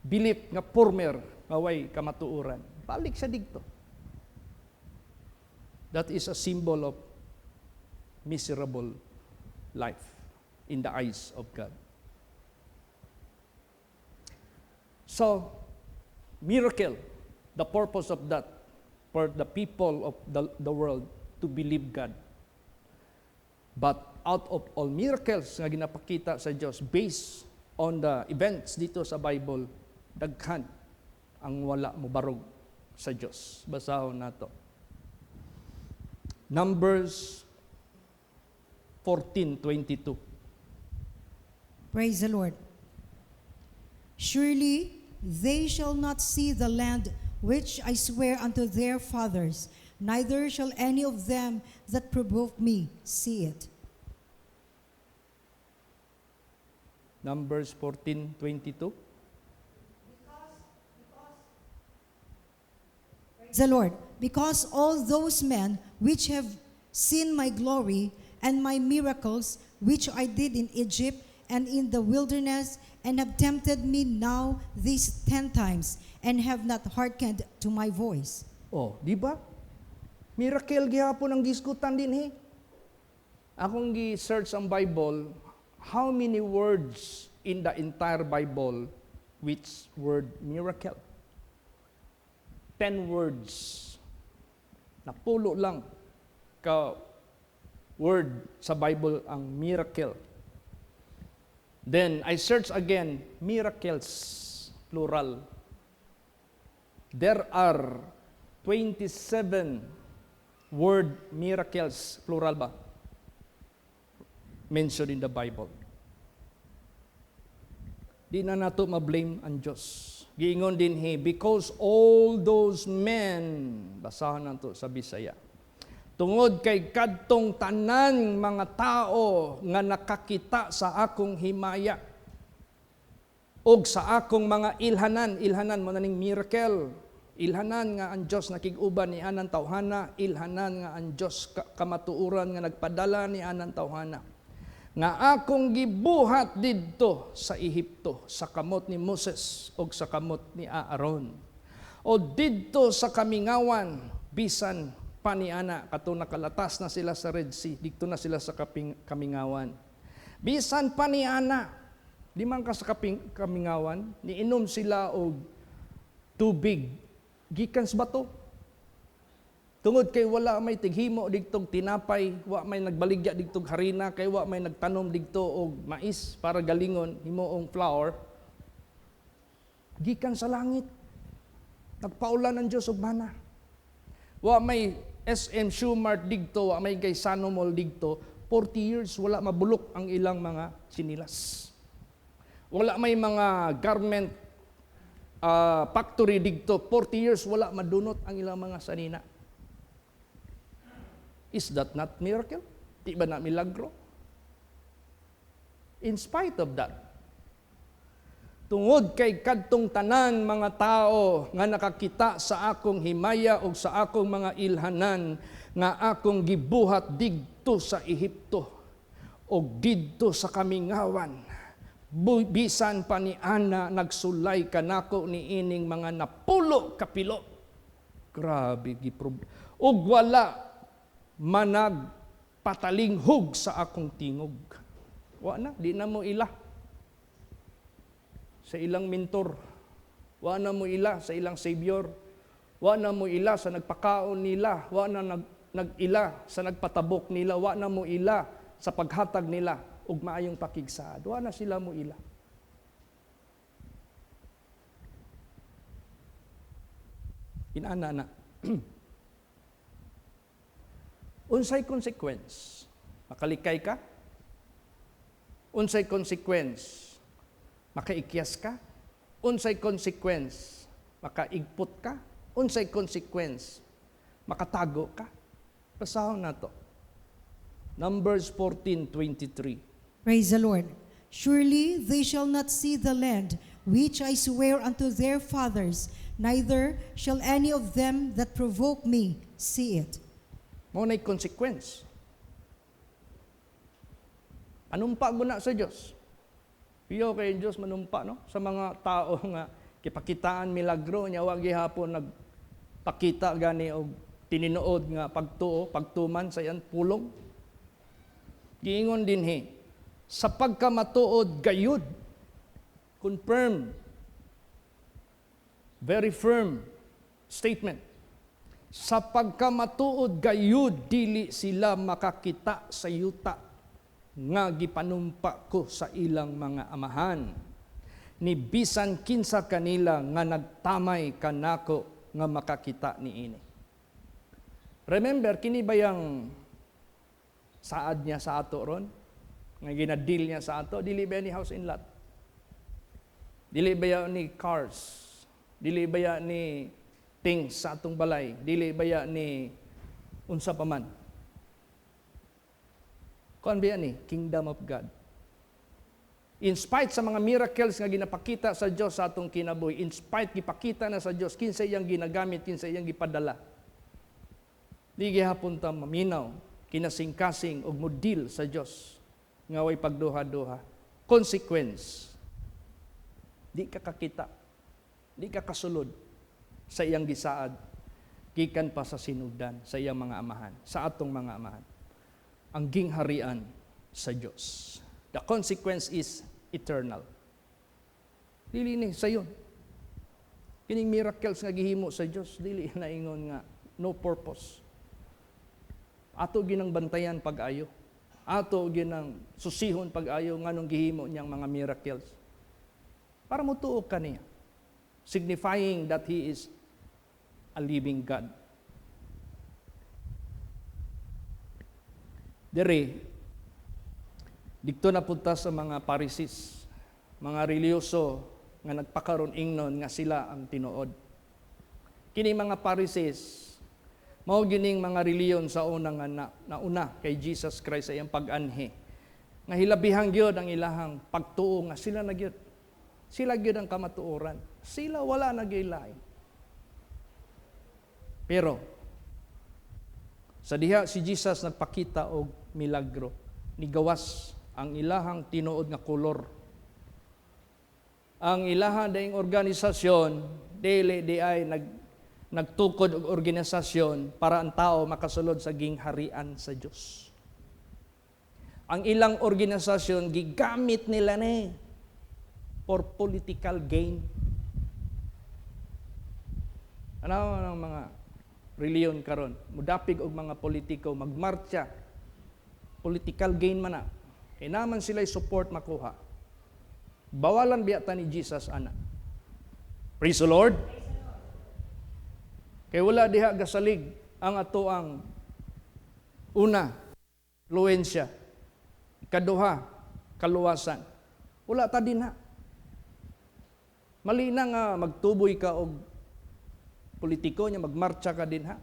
belief nga former away kamatuuran. Balik sa digto. That is a symbol of miserable life in the eyes of God. So, miracle, the purpose of that for the people of the world to believe God. But out of all miracles nga ginapakita sa Dios based on the events dito sa Bible, daghan ang wala mo barog sa Dios. Basahon nato. Numbers 14:22. Praise the Lord. Surely they shall not see the land which I swear unto their fathers, neither shall any of them that provoke me see it. Numbers 14:22. Praise the Lord. Because all those men which have seen my glory and my miracles which I did in Egypt and in the wilderness, and have tempted me now these 10 times, and have not hearkened to my voice. Oh, di ba? Miracle gihapon ang gisgutan din Akong gi-search ang Bible, how many words in the entire Bible which word miracle? 10 words. Napulo lang ka word sa Bible ang miracle. Then I search again, miracles, plural. There are 27 word miracles, plural ba? Mentioned in the Bible. Di na nato ma-blame ang Diyos. Giingon din because all those men, basahan nato sa Bisaya, tungod kay kadtong tanan mga tao nga nakakita sa akong himaya og sa akong mga ilhanan mo na ning miracle, ilhanan nga ang Dios nakig-uban ni anang tawhana, ilhanan nga ang Dios kamatuoran nga nagpadala ni anang tawhana, nga akong gibuhat didto sa Ehipto sa kamot ni Moses og sa kamot ni Aaron, o didto sa kamingawan bisan paniana kato nakalatas na sila sa Red Sea, dito na sila sa kamingawan. Bisan paniana, di man ka sa kamingawan, niinom sila og tubig gikan sa bato. Tungod kay wala may tighimo digtog tinapay, wa may nagbaligya digtog harina, kay wa may nagtanom digto og mais para galingon himuong flour. Gikan sa langit, nagpaulan ang Dios og mana. Wa may SM Shumart digto, wa may Gaisano Mall digto, 40 years wala mabulok ang ilang mga sinilas. Wala may mga garment factory digto, 40 years wala madunot ang ilang mga sanina. Is that not miracle? Di ba na milagro? In spite of that, tungod kay kadtong tanan mga tao nga nakakita sa akong himaya o sa akong mga ilhanan nga akong gibuhat didto sa Ehipto o didto sa kamingawan, bisan pa ni ana nagsulay kanako ni ining mga napulo kapilo. Grabe ug wala manag patalinghog sa akong tingog. Wa na, di na mo ila sa ilang mentor. Wa na mo ila sa ilang savior. Wa na mo ila sa nagpakaon nila. Wa na nag-ila sa nagpatabok nila. Wa na mo ila sa paghatag nila ug maayong pakigsaad. Wa na sila mo ila. Inana na. Unsay consequence? Makalikay ka? Unsay consequence? Makaikyas ka? Unsay consequence? Makaigpot ka? Unsay consequence? Makatago ka? Basahon na to. Numbers 14:23. Praise the Lord. Surely they shall not see the land which I swear unto their fathers, neither shall any of them that provoke me see it. Mo na'y consequence. Anumpa guna sa Diyos. Piyo kay Diyos manumpa no sa mga tao nga kipakitaan milagro nya wa gihapon nagpakita gani og tininuod nga pagtuo, pagtuman sa iyang pulong. Giingon dinhi sa pagkamatuod gayud, confirm, very firm statement. Sa pagkamatuod gayud dili sila makakita sa yuta nga gipanumpa ko sa ilang mga amahan, ni bisan kinsa kanila nga nagtamay kanako nga makakita niini. Remember kini bayang saad niya sa ato ron nga ginadil niya sa ato, dili ba ni house and lot, dili ba ni cars, dili ba ni things sa atong balay, dili baya ni unsa pa man. Kuan ba ni kingdom of God. In spite sa mga miracles nga ginapakita sa Dios sa atong kinabuhi, in spite gipakita na sa Dios kinsa iyang ginagamit, kinsa iyang gipadala, di gihapon ta maminaw kinasing-kasing og modil sa Dios nga way pagduha-duha. Consequence, di ka kakita, di ka kasulod sa iyang gisaad, gikan pa sa sinugdan sa iyang mga amahan, sa atong mga amahan. Ang gingharian sa Dios. The consequence is eternal. Dili ni sayon. Kining miracles nga gihimo sa Dios, dili na ingon nga no purpose. Ato ginang bantayan pag-ayo. Ato ginang susihon pag-ayo nganong gihimo niyang mga miracles. Para mo tuo kaniya, signifying that He is a living God. Dere, dito na punta sa mga Pharisees, mga reliyoso nga nagpakaron ingnon nga sila ang tinuod. Kini mga Pharisees, mao gining mga reliyon sa unang nauna kay Jesus Christ sa iyang pag-anhi. Nga hilabihang gyud ang ilahang pagtuo nga sila na gyud. Sila gyud ang kamatuoran. Sila wala nagilain. Pero sa diha si Jesus nagpakita og milagro, nigawas ang ilahang tinuod nga kolor. Ang ilahang daing organisasyon dili di ay nagtukod og organisasyon para ang tao makasulod sa gingharian sa Dios. Ang ilang organisasyon gigamit nila ni for political gain. Ano ang mga reliyon karon? Mudapig og mga politiko magmarcha. Political gain man na. Kay naman sila'y support makuha. Bawalan biyata ni Jesus ana. Praise the Lord. Kay wala diha gasalig ang atoang una, influensya, ikaduha, kaluwasan. Wala ta din ha. Mali na nga magtuboy ka og politiko niya, magmarcha ka din ha.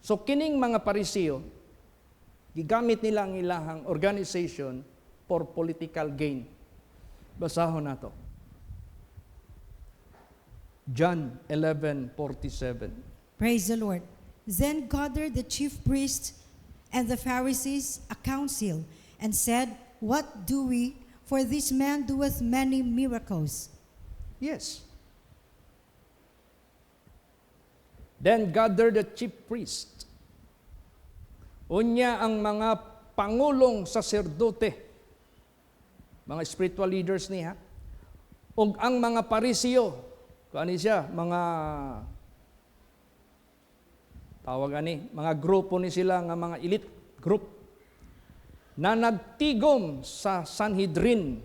So kining mga Pariseo, gigamit nila ang ilahang organization for political gain. Basahon nato. John 11:47. Praise the Lord. Then gathered the chief priests and the Pharisees a council, and said, What do we? For this man doeth many miracles. Yes. Then gathered the chief priest. Unya ang mga pangulong saserdote, mga spiritual leaders niya, ug ang mga Pariseo, kuani siya, mga tawag ani, mga grupo ni sila nga mga elite group na nagtigom sa Sanhedrin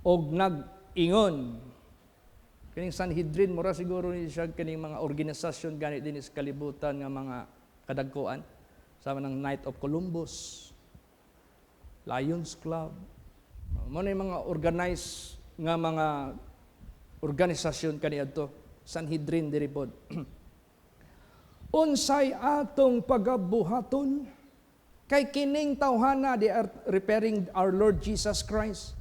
og nag-ingon. Kining Sanhedrin mura siguro ni siya kining mga organisasyon ganit din sa kalibutan nga mga kadagkuan, sama ng Knight of Columbus, Lions Club. Mo na mga organized nga mga organisasyon kaniadto, Sanhedrin diri pod. Unsay atong pagabuhaton kay kining tawhana, they are referring our Lord Jesus Christ.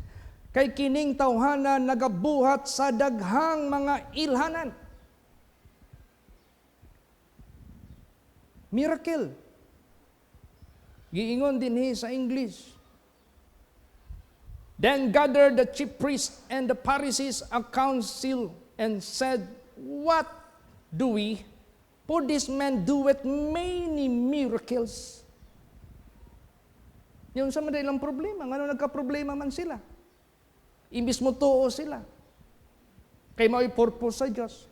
Kay kining tawhana nagabuhat sa daghang mga ilhanan. Miracle. Giingon dinhi sa English. Then gathered the chief priests and the Pharisees a council and said, What do we? For this man doeth many miracles. Yung sa madalang problema, ngano nagka-problema man sila. Imbis mo tuo sila. Kay mao'y purpose sa Diyos.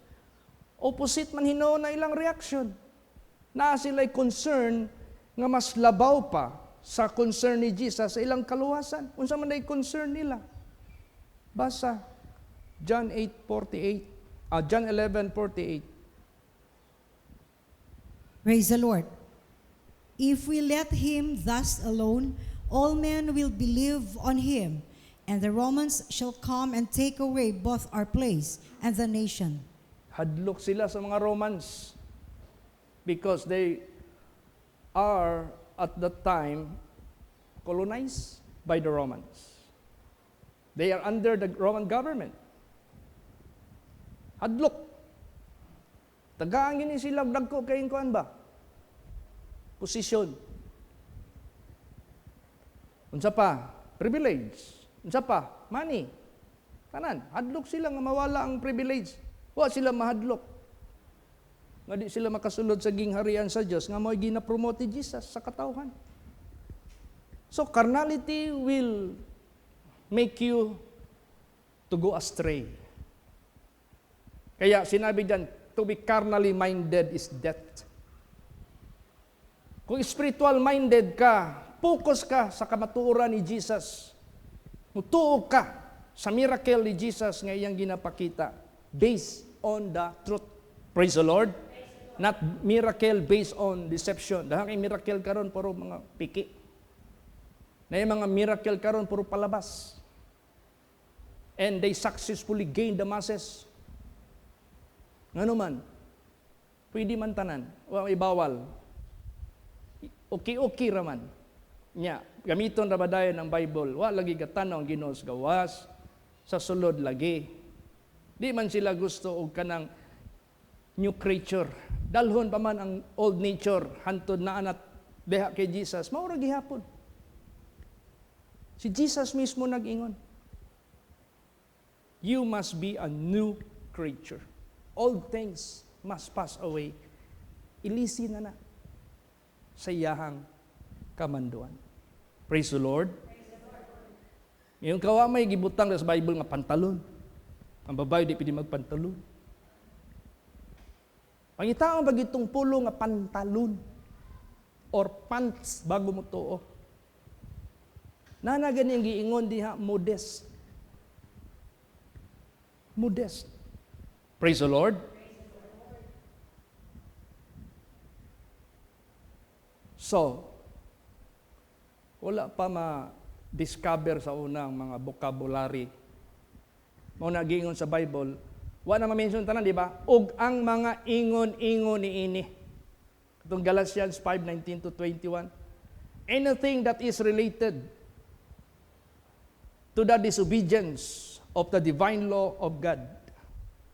Opposite man hinoon na ilang reaction. Na sila'y concern nga mas labaw pa sa concern ni Jesus sa ilang kaluwasan. Unsa man ay concern nila. Basa John 11:48. Praise the Lord. If we let him thus alone, all men will believe on him, and the Romans shall come and take away both our place and the nation. Hadlok sila sa mga Romans because they are at that time colonized by the Romans. They are under the Roman government. Hadlok. Tagaan gini sila dagko kay kuan ba? posisyon. Unsa pa? Privilege. Unsa pa? Money. Tanan, hadlok sila nga mawala ang privilege. Wa sila mahadlok. Nga di sila makasulod sa gingharian sa Dios nga mo'y gina-promote ni Jesus sa katawhan. So carnality will make you to go astray. Kaya sinabi diyan, to be carnally minded is death. Kung spiritual minded ka, focus ka sa kamatuoran ni Jesus. Mutuog ka sa miracle ni Jesus nga iyang ginapakita based on the truth. Praise the Lord. Not miracle based on deception. Dahil kay miracle karon puro mga piki. Na yung mga miracle karon puro palabas. And they successfully gain the masses. Ngano man, pwede man tanan, wa may bawal. Okay raman. Nya, gamiton ra ba dayon ang Bible? Wa lagi gatanaw ang Ginoo sa gawas, sa sulod lagi. Di man sila gusto og kanang new creature. Dalhon pa man ang old nature hantod na anat deha kay Jesus. Mao ra gihapon. Si Jesus mismo nag-ingon. You must be a new creature. Old things must pass away. Ilisi na sa iyahang kamanduan. Praise the Lord. Ngayon kawa may gibutang sa Bible nga pantalon. Ang babae di pwede magpantalon. Pangitaon ba gitong pulo nga pantalon or pants bago mo tuo? Nana gani ang giingon diha modest. Modest. Praise the Lord. So, wala pa ma-discover sa unang mga vocabulary. Mao na giingon sa Bible, wa na ma-mention tanan, di ba? Ug ang mga ingon-ingon niini. Itong Galatians 5:19 to 21. Anything that is related to the disobedience of the divine law of God.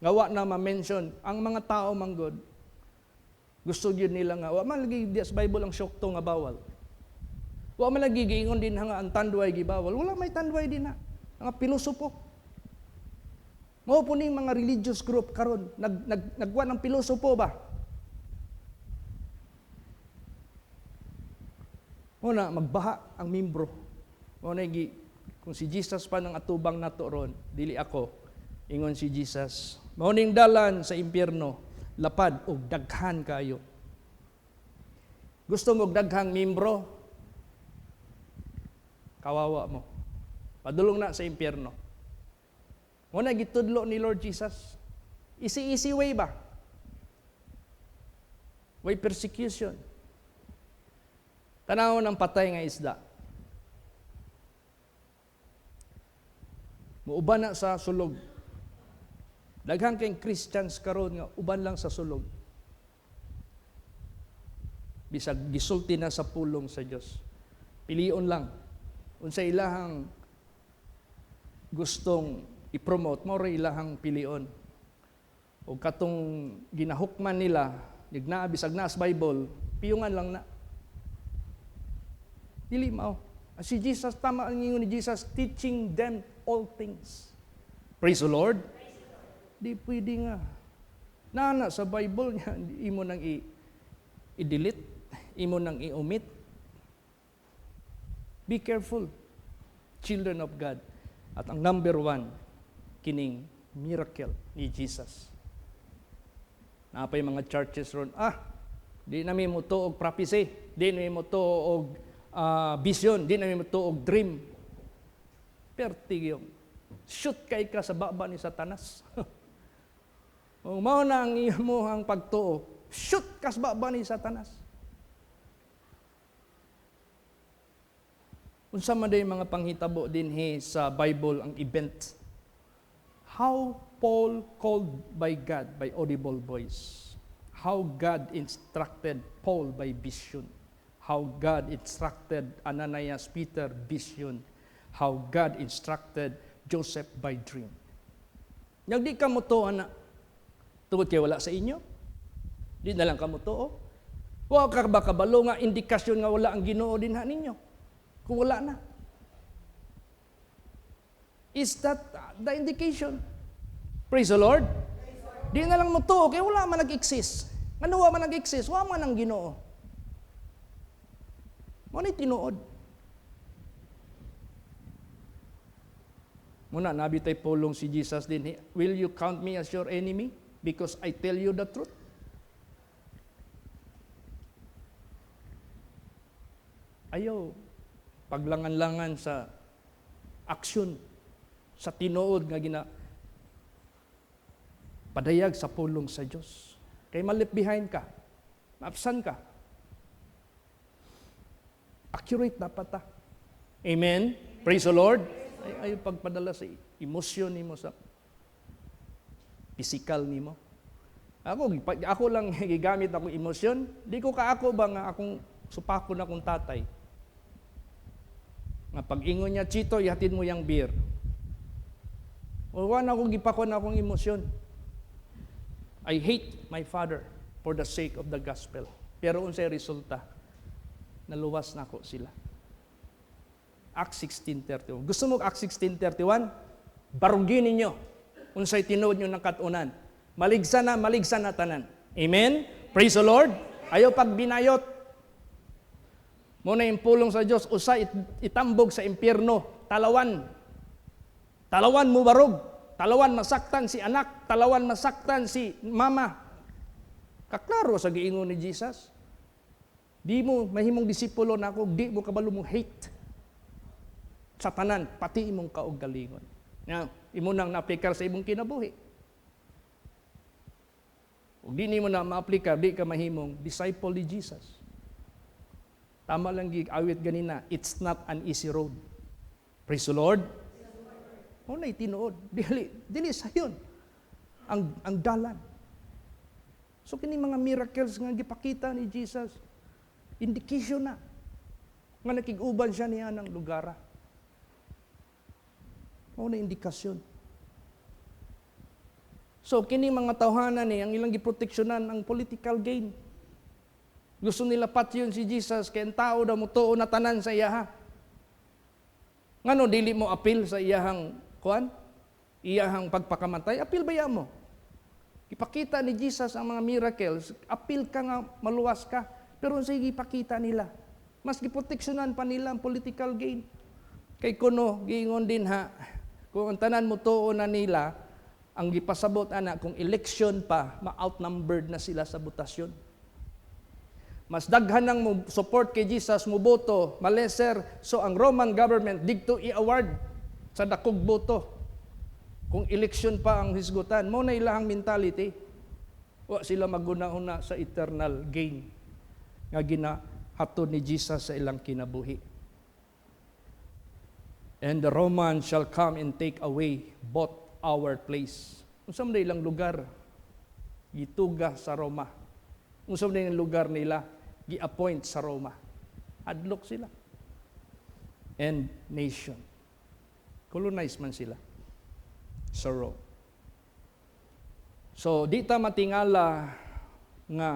Nga wa na ma-mention ang mga tao manggod. Gusto yun nila nga, wa man lagi sa Bible ang syokto nga bawal. Wa man lagi giingon din nga ang tandway gibawal. Wala may tandway din na. Ang pilosopo. Mao po ning mga religious group karon nagwa ng pilosopo ba? Una magbaha ang membro. Mao na kung si Jesus pa nang atubang nato ron, dili ako. Ingon si Jesus. Mao ning dalan sa impyerno, lapad og daghan kayo. Gusto mo daghang membro? Kawawa mo. Padulong na sa impyerno. Muna gitudlo ni Lord Jesus. Easy way ba? Way persecution. Tanaw ng patay nga isda. Muuban na sa sulog. Daghang kayong Christians karon nga uban lang sa sulog. Bisag gisulti na sa pulong sa Dios. Pilion lang. Unsa ilahang gustong i-promote mo ray ilahang pilion. O katong ginahukman nila, digna bisag na sa Bible, piyungan lang na. Dili mao. Si Jesus, tama ang ingon ni Jesus, teaching them all things. Praise the Lord. Di pwede nga. Nana sa Bible niya, imo nang i-delete, imo nang i-omit. Be careful, children of God. At ang number one, kining miracle ni Jesus. Napay mga churches ron, di namin mo to og prophecy, di namin mo to og vision, di namin mo to og dream. Pertig yung shoot kay ka sa baba ni Satanas. Kung mao na ang imo ang pagtuo, shoot ka sa baba ni Satanas. Unsa man day mga panghitabo dinhi sa Bible ang event. How Paul called by God by audible voice. How God instructed Paul by vision. How God instructed Ananias, Peter, vision. How God instructed Joseph by dream. Yang di ka mo to, anak, tungod kay wala sa inyo. Di na lang ka mo to. Wa ka ba kabalo nga indikasyon nga wala ang Ginoo dinha ninyo? Kung wala na. Is that the indication? Praise the Lord. Di na lang mo to, kaya wala man nag-exist. Ano wa man nag-exist? Wa man ang Ginoo. Mo ni tinuod. Muna, nabitay pulong si Jesus din. Will you count me as your enemy? Because I tell you the truth. Ayaw, paglangan-langan sa aksyon, sa tinuod nga padayag sa pulong sa Diyos. Kay malip behind ka, maapsan ka. Accurate dapat ta. Amen? Praise the Lord. Ayaw pagpadala sa emosyon nimo sa physical nimo. Ako lang gigamit akong emosyon. Di ko kaako ba nga akong supako na akong tatay. Nga pag-ingon niya, Chito, ihatid mo yung beer. O wala akong gipako na akong emosyon. I hate my father for the sake of the gospel. Pero unsay resulta? Naluwas na ako sila. Acts 16:31. Gusto mo Acts 16:31? Barugin ninyo. Unsay tinuod nyo ng katunan. Maligsa na tanan. Amen? Praise the Lord. Ayaw pagbinayot. Muna yung pulong sa Diyos, itambog sa impyerno, talawan. Talawan mo barog. Talawan masaktan si anak. Talawan masaktan si mama. Kaklaro sa giingon ni Jesus. Di mo mahimong disipulo na ako, di mo kabalo mo hate. Sa tanan, pati imong kaugalingon. Now, imo nang na-apply sa imong kinabuhi. Ug di nimo na ma-apply, di ka mahimong disciple ni Jesus. Tama lang awit ganina, it's not an easy road. Praise the Lord. Unay tinuod, dili sayon ang dalan. So kini mga miracles nga gipakita ni Jesus, indication na nga nakig-uban siya niya ng lugar. Unay indikasyon. So kini mga tawhanan ni ang ilang giproteksyonan ang political gain. Gusto nila patyon si Jesus, kaya ang tao daw mo tuon na tanan sa iyaha. Ngano dili mo apil sa iyahang iyahang pagpakamatay? Apil ba mo? Ipakita ni Jesus ang mga miracles, apil ka nga, maluwas ka, pero sige ipakita nila. Mas giproteksyonan pa nila ang political gain. Kay kuno, giingon din ha, kung ang tanan mo tuon na nila, ang gipasabot ana, kung election pa, ma-outnumbered na sila sa butasyon. Mas daghan nang mo support kay Jesus mo boto, maleser, so ang Roman government digto i-award sa dakog boto. Kung election pa ang hisgutan, mo na ilahang mentality. Wa sila maguna-una sa eternal gain nga ginahatod ni Jesus sa ilang kinabuhi. And the Romans shall come and take away both our place. Unsa man ilang lugar gituga sa Roma. Unsa man ilang lugar nila gi-appoint sa Roma. Adlok sila. And nation. Colonize man sila sa Rome. So, di ta matingala nga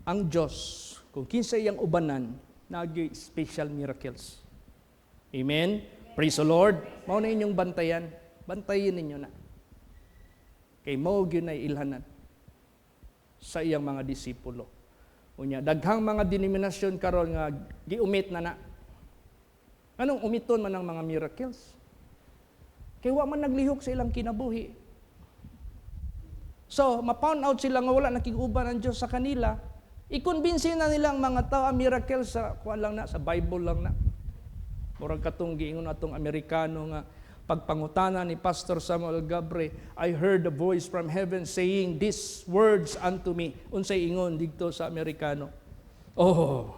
ang Diyos, kung kinsa iyang ubanan, nagi special miracles. Amen? Praise the Lord. Mao na inyong bantayan. Bantayin ninyo na. Kay mao gyud na ilhanan sa iyang mga disipulo. Unya, daghang mga denominasyon karon nga giumit na. Anong umiton man ang mga miracles? Kaya wa man naglihok sa ilang kinabuhi. So, ma-found out sila nga wala nakig-uban ang Diyos sa kanila, i-convince na nila ang mga tao ang miracles sa lang na, sa Bible lang na. Murag katong giingon atong Amerikano nga pagpangutana ni Pastor Samuel Gabre, I heard a voice from heaven saying these words unto me. Unsay ingon dito sa Amerikano? Oh,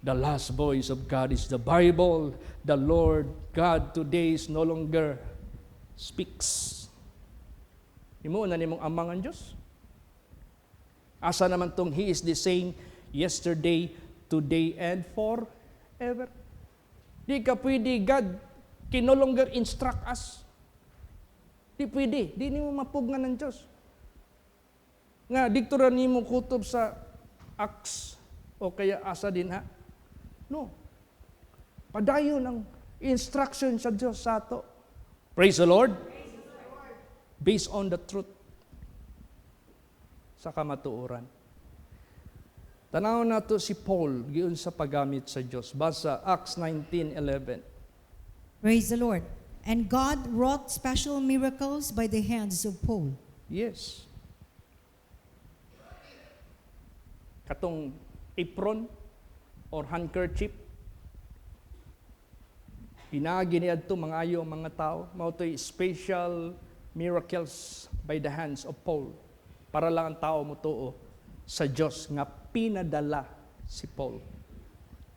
the last voice of God is the Bible. The Lord God today is no longer speaks. Imo na nimong amang ang Diyos. Asa naman tong He is the same yesterday, today, and forever. Di ka pwede, God can no longer instruct us. Di pwede. Di nimo mapugnan ng Diyos. Nga, diktura nimo kutob sa Acts O kaya asa din ha? No. Padayon ang instruction sa Diyos sa ato. Praise the Lord. Based on the truth sa kamatuoran. Tanaw na to si Paul giun sa paggamit sa Diyos. Basa Acts 19:11. Praise the Lord. And God wrought special miracles by the hands of Paul. Yes. Katong apron or handkerchief, pinagi niadto mga ayo mga tao, mao to'y special miracles by the hands of Paul. Para lang ang tao mutuo sa Diyos nga pinadala si Paul.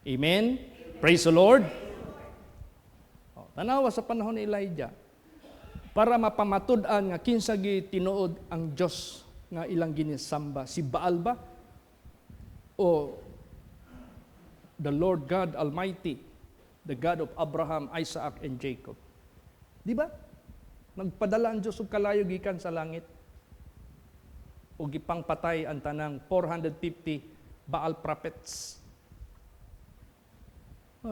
Amen? Praise the Lord. Tanawa sa panahon ni Elijah, para mapamatud-an nga kinsa gi tinuod ang Diyos nga ilang ginisamba, si Baal ba? O the Lord God Almighty, the God of Abraham, Isaac, and Jacob. Di ba? Nagpadala ang Diyos og kalayo gikan sa langit o gipangpatay ang tanang 450 Baal prophets.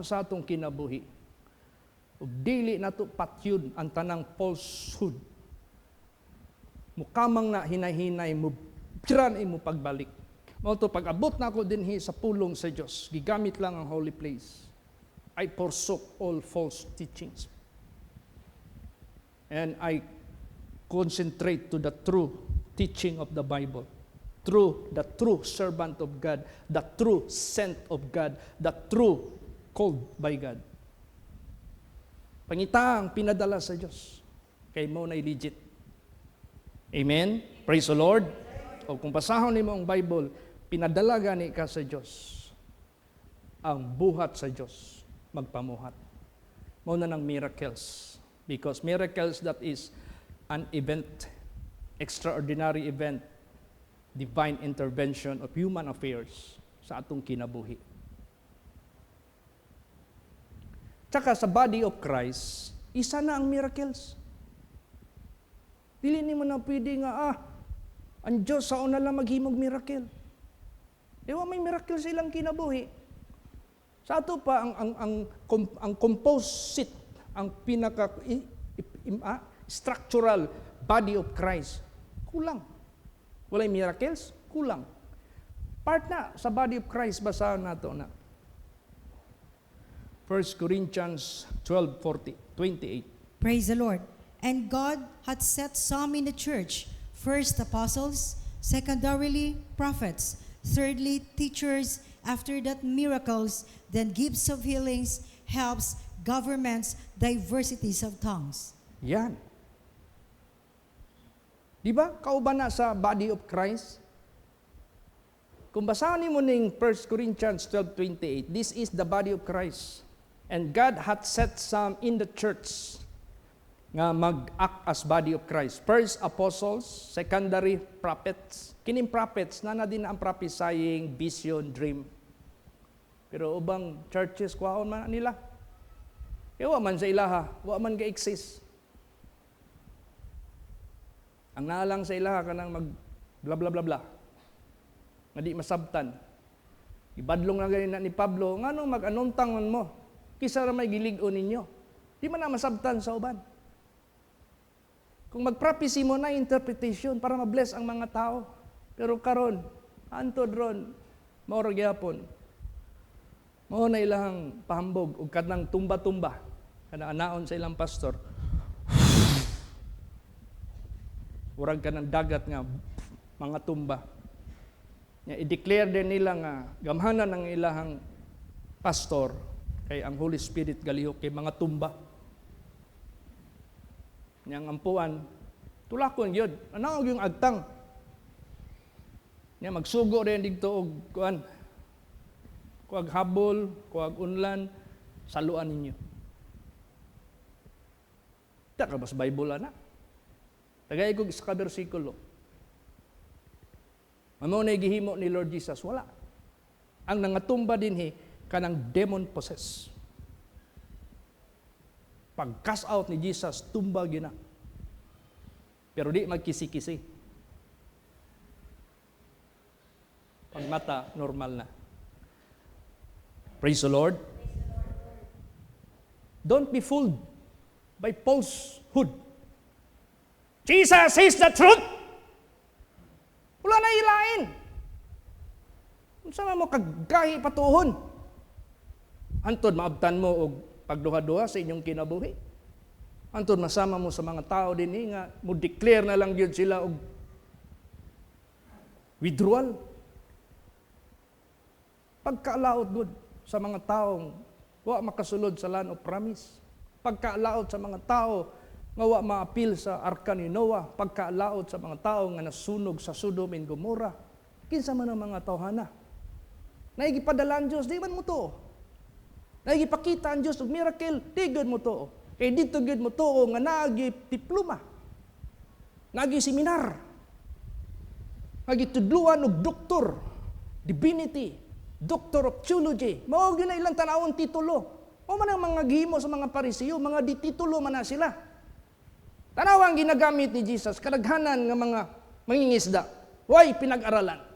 Sa atong kinabuhi, ug dili nato patyud ang tanang falsehood. Mukamang na hinay-hinay mo tiran imo pagbalik. Mao to pag-abot nako dinhi sa pulong sa Dios, gigamit lang ang holy place. I forsook all false teachings. And I concentrate to the true teaching of the Bible. The true servant of God, the true sent of God, the true called by God. Pangitaang pinadala sa Diyos. Kay mo na'y legit. Amen? Praise the Lord. O kung pasahon nimo ang Bible, pinadala gani ka sa Diyos. Ang buhat sa Diyos, magpamuhat. Mao na ng miracles. Because miracles, that is an event, extraordinary event, divine intervention of human affairs sa atong kinabuhi. Tsaka sa body of Christ, isa na ang miracles. Dili nimo na pwede nga, ang Diyos sa una lang maghimog miracle. Ewa may miracle sa ilang kinabuhi. Sa ato pa, ang composite, ang pinaka structural body of Christ, kulang. Walay miracles, kulang. Part na sa body of Christ, basahan nato na. 1 Corinthians 12:28. Praise the Lord. And God hath set some in the church, first apostles, secondarily prophets, thirdly teachers, after that miracles, then gifts of healings, helps, governments, diversities of tongues. Yan. Di ba? Kauban na sa body of Christ. Kung basahin mo ning 1 Corinthians 12:28, this is the body of Christ. And God hath set some in the church nga mag-act as body of Christ. First, apostles. Secondary, prophets. Kining prophets, na din ang prophesying, vision, dream. Pero ubang churches, kuhaon man nila. Wa man sa ilaha, wa man ga-exist. Ang naalang sa ilaha kanang mag bla bla bla bla. Nga di masabtan. Ibadlong lang ganina ni Pablo, ngano mag-anontang man mo? Kisa ra may gilig-on ninyo. Di man na masabtan sa uban. Kung mag-prophecy mo na interpretation para ma-bless ang mga tao. Pero karon, antod ron, mao ra gyapon. Mao na ilang pahambog ug kanang tumba-tumba. Kana anaon sa ilang pastor. Urag ka ng dagat nga mga tumba. I-declare din nila nga gamhanan ng ilahang pastor kay ang Holy Spirit galihok kay mga tumba. Niyang ampuan, tulakon yun. Ano yung agtang? Niya magsugo rin dito og kuan. Kuag habol, kuag unlan, saluan ninyo. Taka bas Bible ana. Tagay ko sa bersikulo. Mamo na gihimo ni Lord Jesus, wala. Ang nangatumba dinhi kanang demon possessed. Pag-cast out ni Jesus, tumba gina. Pero di magkisi-kisi. Pag mata, normal na. Praise the Lord. Don't be fooled by falsehood. Jesus is the truth. Wala na ilain. Kung saan mo kagahi patuhon, antod maabtan mo og pagduha-duha sa inyong kinabuhi. Antod masama mo sa mga tao din nga mo declare na lang gyud sila og withdrawal. Pagkaalaot gud sa mga taong wa makasulod sa land of promise. Pagkaalaot sa mga tao nga wa maapil sa arka ni Noah. Pagkaalaot sa mga tao nga nasunog sa Sodom and Gomorrah. Kinsa man ang mga tawhana. Naigipadala ang Diyos, di man mo to. Naigipakita ang Diyos og miracle, di gud mo to. Kay dito gud mo to nga naagi diploma. Naagi seminar. Naagi tudluan og doktor, divinity, doctor of theology. Mao gyud na ilang tanawon titulo. O man ang mga gihimo sa mga Pariseo, mga dititulo man na sila. Tanaw ang ginagamit ni Jesus, kadaghanan nga mga mangingisda. Why pinag-aralan?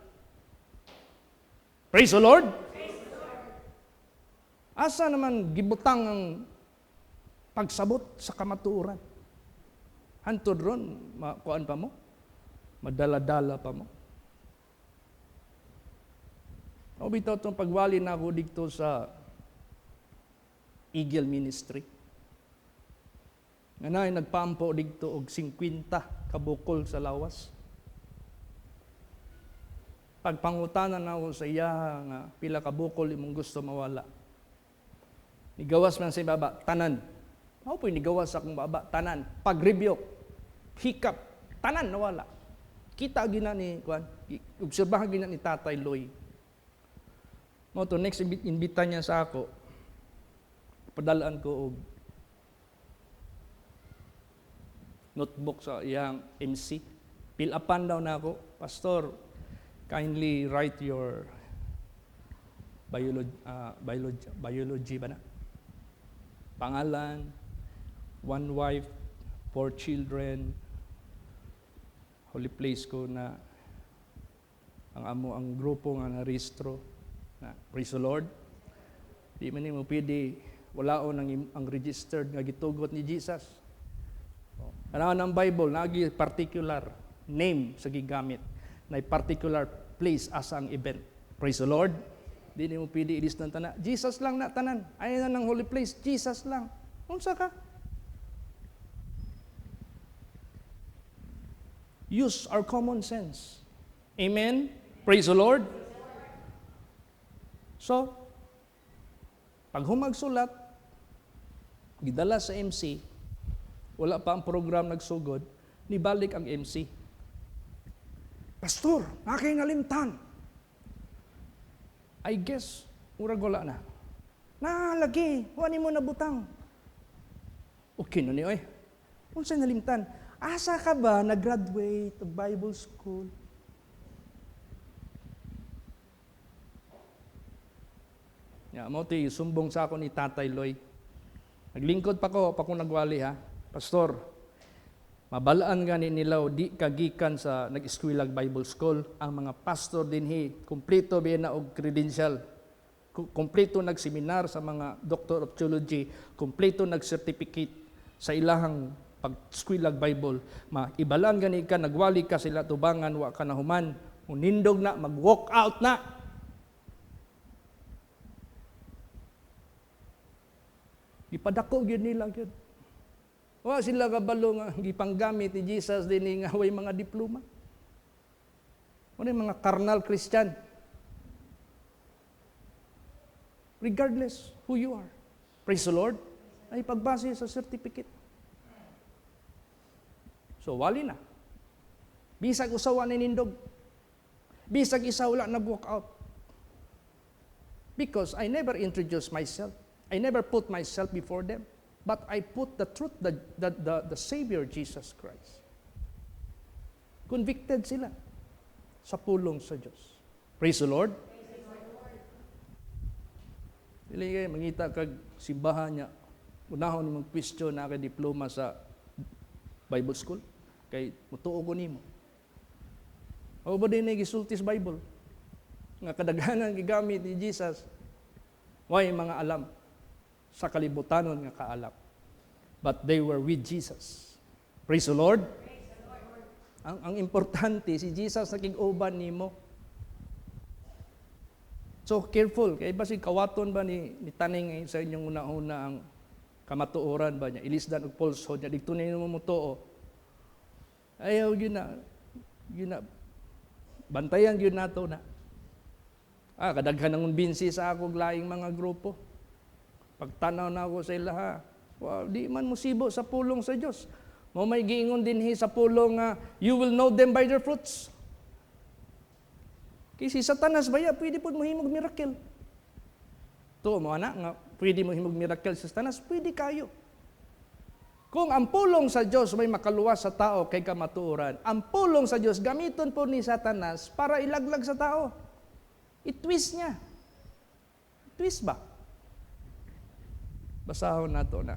Praise the Lord. Asa naman gibutang ang pagsabot sa kamatuoran? Hantod ron, kuan pa mo? Madala-dala pa mo? O bitaw itong pagwali na ako dito sa Eagle Ministry. Nga na nagpampo dito og 50 kabukol sa lawas. Pagpangutanan na ako sa iya nga pila kabukol imong gusto mawala. Nigawas man sa baba, tanan. Mao po'y nigawas sa akong baba, tanan. Pag-review, hikap, tanan nawala. Kita gina ni kuan, obserbahan gina ni Tatay Loy. Mao to next imbita niya sa ako. Padalaan ko og notebook sa iyang MC. Pilapan daw na ako, Pastor, kindly write your biology ba na? Pangalan, 1 wife, 4 children, holy place ko na ang grupo nga narehistro na praise the Lord. Di man mo pwede walaon ang registered nga gitugot ni Jesus. Ano ang Bible nagi particular name sa gigamit na particular place as ang event. Praise the Lord. Di mo pwede ilis ng tanan. Jesus lang na tanan. Ayaw na ng holy place. Jesus lang. Unsa ka? Use our common sense. Amen? Praise the Lord. So, pag humagsulat, gidala sa MC, wala pa ang program nagsugod, nibalik ang MC. Pastor, nakay nalimtan. I guess, murag wala na. Lagi, wani mo nabutang. Okay na ni, oy. Kung saan nalimtan, asa ka ba nag-graduate of Bible school? Mo ti sumbong sa ako ni Tatay Loy. Naglingkod pa ko nagwali ha. Pastor, mabalaan gani nila di kagikan sa nag-eskwela Bible School ang mga pastor dinhi kumpleto biya na og credential. Kumpleto nagseminar sa mga Doctor of Theology, kumpleto nag-certificate sa ilahang pag-eskwela Bible. Maibalaan gani ka nagwali ka sila tubangan wa ka nahuman, unindog na mag-walk out na. Ipadako gyud nila gyud. Wa sila kabalo nga gipanggamit ni Jesus dinhi nga way mga diploma. Ano mga carnal Christian. Regardless who you are. Praise the Lord. Ay pagbase sa certificate. So wali na. Bisag usawa ni nindog. Bisag isa wala nag-walk out. Because I never introduced myself. I never put myself before them, but I put the truth, the Savior Jesus Christ. Convicted sila sa pulong sa Diyos. Praise the Lord. Dili kay mangita kag simbahan niya. Unahon nimong question na kay diploma sa Bible School kay mutuo ko nimo. O ba din gisultis Bible? Nga kadaghanan gigamit ni Jesus. Way mga alam sa kalibutanon nga kaalam. But they were with Jesus. Praise the Lord. Ang importante, si Jesus nakig-uban nimo. So careful, kay basig kawaton ba ni taning sa inyong una-una ang kamatuoran ba niya, ilisdan og falsehood niya, dito na mo mutuo. Ayaw yun na, bantayan yun nato na. Kadaghan ng binsi sa akong laing mga grupo. Pagtanaw na ako sa ila, di man musibo sa pulong sa Diyos. Mo may giingon din sa pulong you will know them by their fruits. Kasi Satanas ba pwede po mo himog miracle. To mo nga, pwede mo himog miracle sa Satanas, pwede kayo. Kung ang pulong sa Diyos may makaluwas sa tao kay kamatuoran, ang pulong sa Diyos gamiton po ni Satanas para ilaglag sa tao. I-twist niya. Twist ba? Basahon nato na.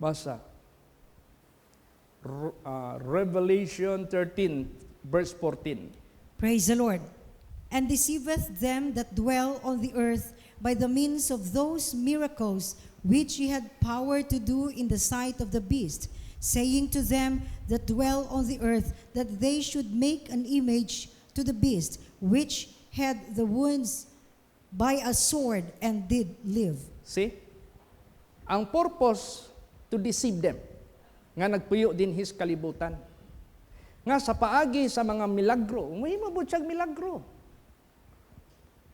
Basa. Revelation 13, verse 14. Praise the Lord. And deceiveth them that dwell on the earth by the means of those miracles which he had power to do in the sight of the beast, saying to them that dwell on the earth that they should make an image to the beast, which had the wounds by a sword and did live. See? Ang purpose to deceive them, nga nagpuyo din his kalibutan. Nga sa paagi sa mga milagro, may mabot siyang milagro.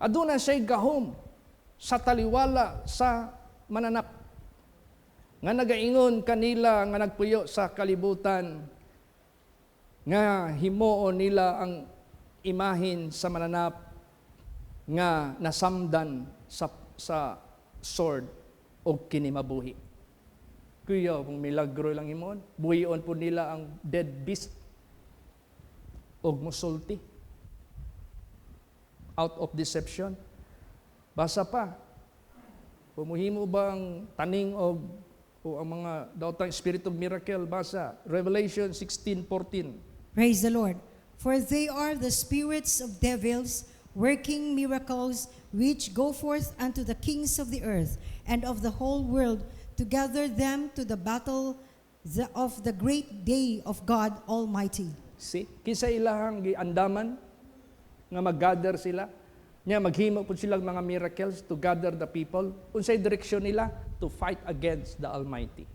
Aduna siya'y gahom sa taliwala sa mananap. Nga nagaingon kanila nga nagpuyo sa kalibutan, nga himuon nila ang imahin sa mananap nga nasamdan sa sword o kinimabuhi. Kuya, kung milagro lang imon, buhion po nila ang dead beast o musulti. Out of deception. Basa pa. Pumuhimo ba ang taning o ang mga daotang spirit of miracle? Basa. Revelation 16:14. Praise the Lord. For they are the spirits of devils, working miracles, which go forth unto the kings of the earth and of the whole world, to gather them to the battle of the great day of God Almighty. See? Kisa ilahang giandaman nga mag-gather sila, nya maghimo po silang mga miracles to gather the people. Unsay direksyon nila? To fight against the Almighty.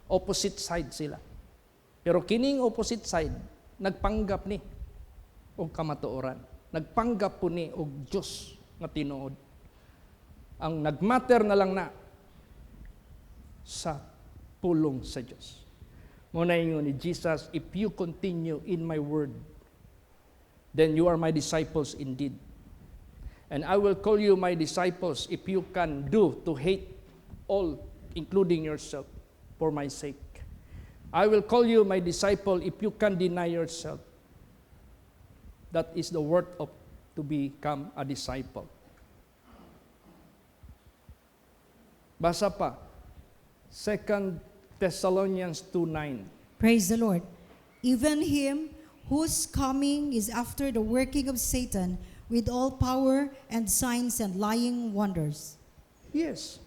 Opposite side sila. Pero kining opposite side, nagpanggap ni og kamatuoran. Nagpanggap po ni og Diyos nga tinuod. Ang nagmatter na lang na sa pulong sa Diyos. Muna ingon ni Jesus, if you continue in my word, then you are my disciples indeed. And I will call you my disciples if you can do to hate all, including yourself, for my sake. I will call you my disciple if you can deny yourself. That is the worth of to become a disciple. Basa pa, 2 Thessalonians 2:9. Praise the Lord. Even him whose coming is after the working of Satan with all power and signs and lying wonders. Yes.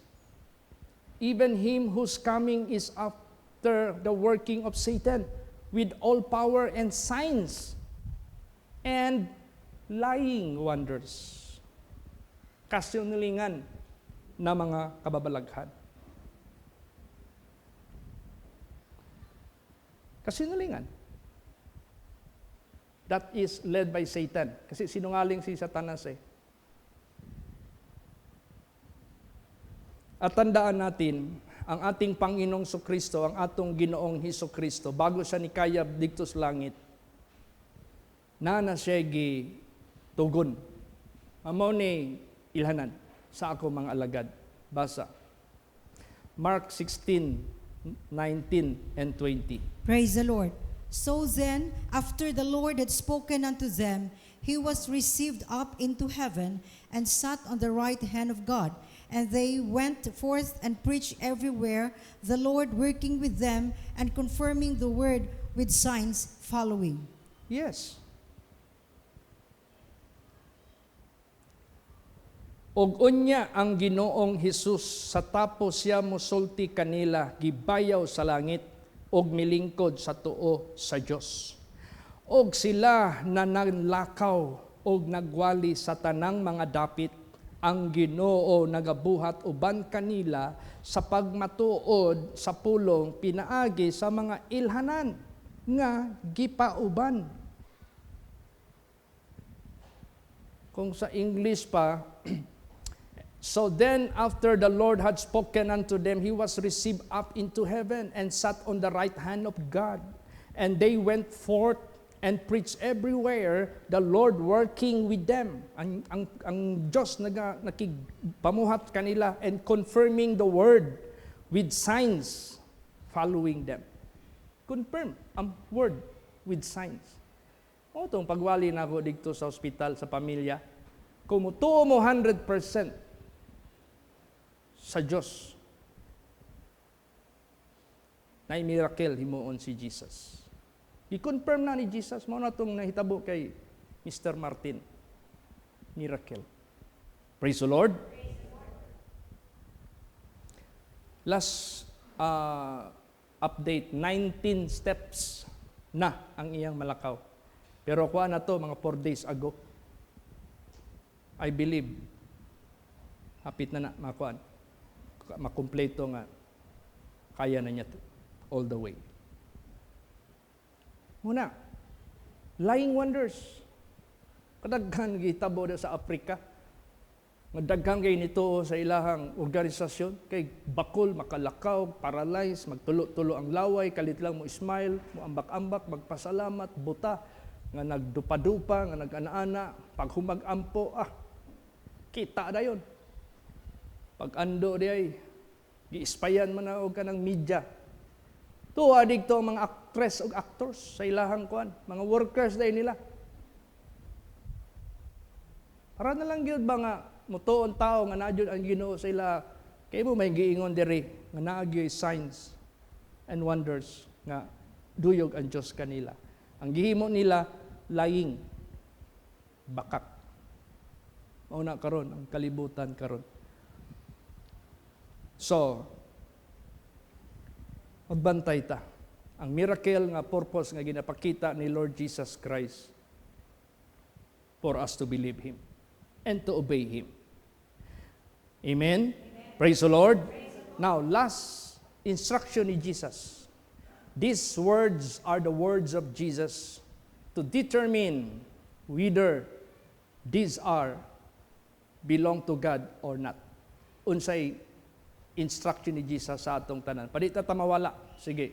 Even him whose coming is after the working of Satan with all power and signs and lying wonders. Kasinungalingan na mga kababalaghan. Kasinungalingan. That is led by Satan. Kasi sinungaling si Satanas eh. At tandaan natin, ang ating Panginoong Sokristo, ang atong Ginoong Hesukristo, bago siya nikayab dito sa langit, na siya tugon. Amo ni ilhanan sa ako mga alagad. Basa. Mark 16:19 and 20. Praise the Lord. So then, after the Lord had spoken unto them, he was received up into heaven and sat on the right hand of God. And they went forth and preached everywhere, the Lord working with them and confirming the word with signs following. Yes. Og unya ang Ginoong Hesus sa tapos siya mosulti kanila gibayaw sa langit og milingkod sa tuo sa Dios. Og sila nananlakaw og nagwali sa tanang mga dapit, ang Ginoo nagabuhat uban kanila sa pagmatuod sa pulong pinaagi sa mga ilhanan nga gipauban. Kung sa English pa, so then after the Lord had spoken unto them, he was received up into heaven and sat on the right hand of God. And they went forth and preached everywhere, the Lord working with them. Ang Diyos nakigpamuhat kanila and confirming the word with signs following them. Confirm ang word with signs. O itong pagwali na ako dito sa ospital, sa pamilya, kumutuo mo 100% sa Diyos. Na miracle himuon si Jesus. I-confirm na ni Jesus, mo na itong nahitabo kay Mr. Martin. Miracle. Praise the Lord. Last update, 19 steps na ang iyang malakaw. Pero kuha na to mga 4 days ago. I believe, hapit na makuhaan. Makumpleto nga, kaya na niya all the way. Muna, lying wonders. Kadaghan gitabo sa Afrika. Madaghan kay nito sa ilahang organisasyon. Kay bakol, makalakaw, paralyzed, magtulo-tulo ang laway, kalit lang mo smile, mo ambak-ambak, magpasalamat, buta, nga nagdupa-dupa, nga nag-ana-ana, pag humag-ampo, kita na yun. Pag ando di ay, gi-ispayan man na o ka ng media. Tuwa dito ang mga actress o actors sa ilahang kuan, mga workers dahil nila. Para na lang yun ba nga, mutuon tao nga na ang Ginoo sa ila, kaya mo may giingon diri, nga naagyoy signs and wonders, nga duyog ang Diyos kanila. Ang gihimo nila, lying, bakak. Mauna karon ang kalibutan karon. So, magbantay ta. Ang miracle nga purpose nga ginapakita ni Lord Jesus Christ for us to believe Him and to obey Him. Amen? Praise the Lord. Now, last instruction ni Jesus. These words are the words of Jesus to determine whether these are belong to God or not. Unsay instruction ni Jesus sa atong tanan. Padita tamawala. Sige.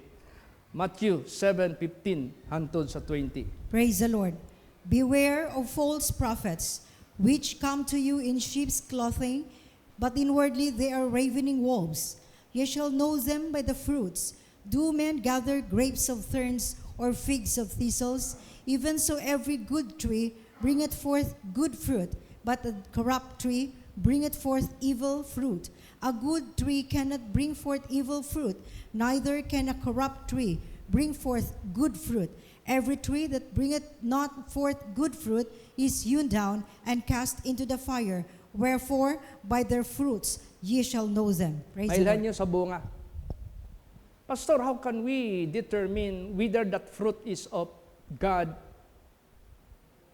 Matthew 7:15 hantod sa 20. Praise the Lord. Beware of false prophets, which come to you in sheep's clothing, but inwardly they are ravening wolves. Ye shall know them by the fruits. Do men gather grapes of thorns or figs of thistles? Even so every good tree bringeth forth good fruit, but a corrupt tree bringeth forth evil fruit. A good tree cannot bring forth evil fruit, neither can a corrupt tree bring forth good fruit. Every tree that bringeth not forth good fruit is hewn down and cast into the fire. Wherefore, by their fruits ye shall know them. Praise the Lord. Mailan nyo sa bunga. Pastor, how can we determine whether that fruit is of God,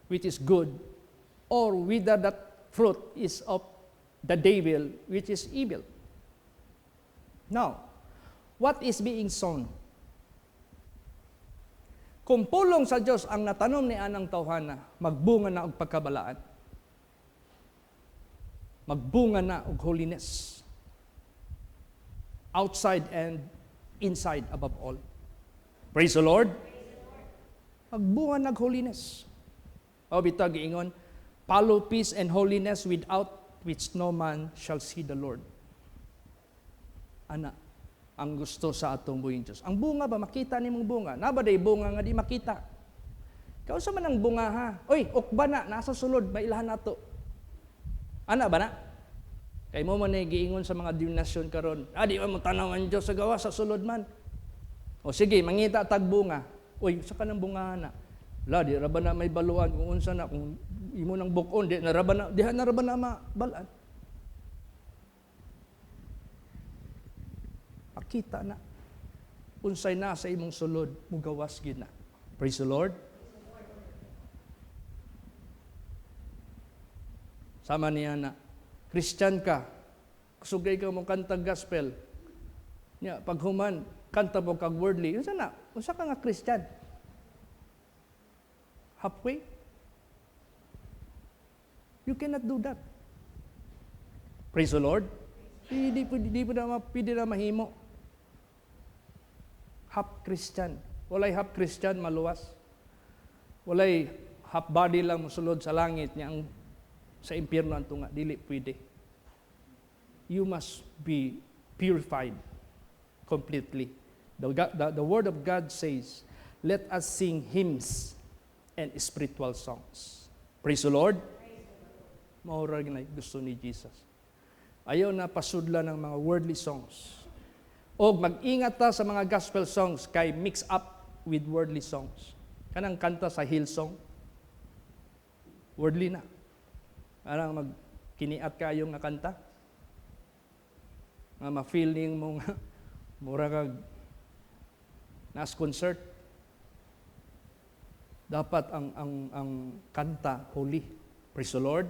which is good, or whether that fruit is of the devil, which is evil? Now, what is being sown? Kung pulong sa Diyos ang natanom ni anang tawhana, magbunga na og pagkabalaan. Magbunga na og holiness. Outside and inside above all. Praise the Lord. Magbunga na og holiness. O bitag giingon, follow peace and holiness without which no man shall see the Lord. Ana, ang gusto sa atong buhing Diyos. Ang bunga ba, makita ni mong bunga? Nabaday bunga nga di makita. Kau sa man ang bunga ha? Oy, ukba na, nasa sulod, mailahan nato. Ana ba na? Kay mo man giingon sa mga dinasyon karon. Di mo tanaw ang Diyos sa gawa, sa sulod man. O sige, mangita tag bunga. Oy, sa kanang bunga na. La, di raba na may baluan kung unsa na, kung imo nang bukon, di na raba na mabalaan. Makita na. Unsay na sa imong sulod, mugawas gid na. Praise the Lord. Sama niya na, Christian ka, kusugay ka mo kantag gospel. Nya, pag human, kanta mo kag worldly, unsa na? Unsa ka nga Christian? Halfway? You cannot do that. Praise the Lord. Hindi na mahimo. Half Christian. Walay half Christian maluwas. Walay half body lang musulod sa langit niya ang sa impyerno ang tunga. Dili pwede. You must be purified completely. The Word of God says, let us sing hymns and spiritual songs. Praise the Lord. Maura na gusto ni Jesus. Ayaw na pasudla ng mga worldly songs. O mag-ingat ta sa mga gospel songs kay mix up with worldly songs. Kanang kanta sa Hillsong, worldly na. Parang magkiniat kayo nga kanta. Nga ma-feeling mo nga, mura kag nas concert. Dapat ang kanta holy. Praise the Lord.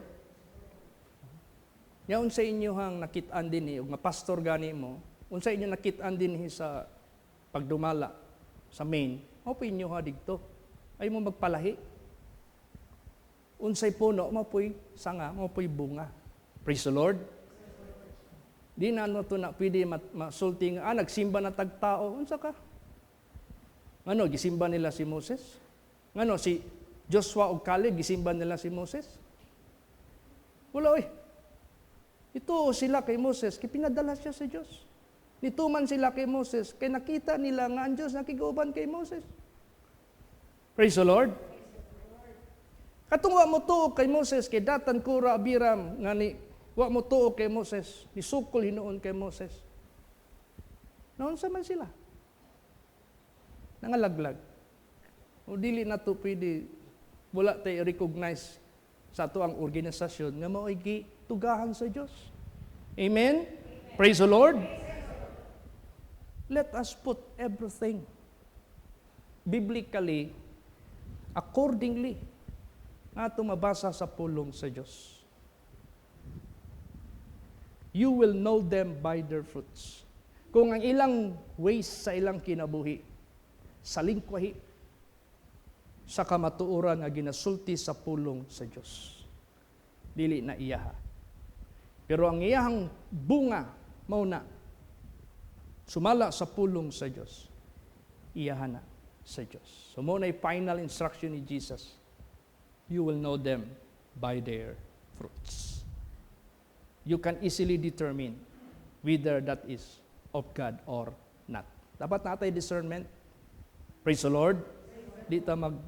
Nya unsa inyo hang nakit-an din nga pastor gani mo, unsa inyo nakit-an din sa pagdumala sa main, mao po inyo ha digto. Ay mo magpalahi. Unsay puno, mao po'y sanga, mao po'y bunga. Praise the Lord. Di na to na pwede masulti nga, nagsimba na tagtao, unsa ka? Ngano gisimba nila si Moses? Ngano si Joshua ug Caleb gisimba nila si Moses? Wala oy. Ito sila kay Moses, kay pinadala siya sa Diyos. Nituman sila kay Moses, kay nakita nila nga ang Diyos nakiguban kay Moses. Praise the Lord. Katong wa mo tuo kay Moses, kay datan kura abiram, nga ni, wa mo tuo kay Moses, ni sukol hinuon kay Moses. Naunsa man sila? Nangalaglag. O dili na to pwede, wala tayo recognize sa ato ang organisasyon nga mao'y gitugahan sa Diyos. Amen? Praise the Lord. Let us put everything biblically, accordingly, nga ito mabasa sa pulong sa Diyos. You will know them by their fruits. Kung ang ilang ways sa ilang kinabuhi, sa lingkwahi, sa kamatuoran nga ginasulti sa pulong sa Diyos. Dili na iyaha. Pero ang iyahang bunga, mauna, sumala sa pulong sa Diyos, iyahan na sa Diyos. So muna final instruction ni Jesus, you will know them by their fruits. You can easily determine whether that is of God or not. Dapat natay discernment. Praise the Lord. Di ta magpasagad,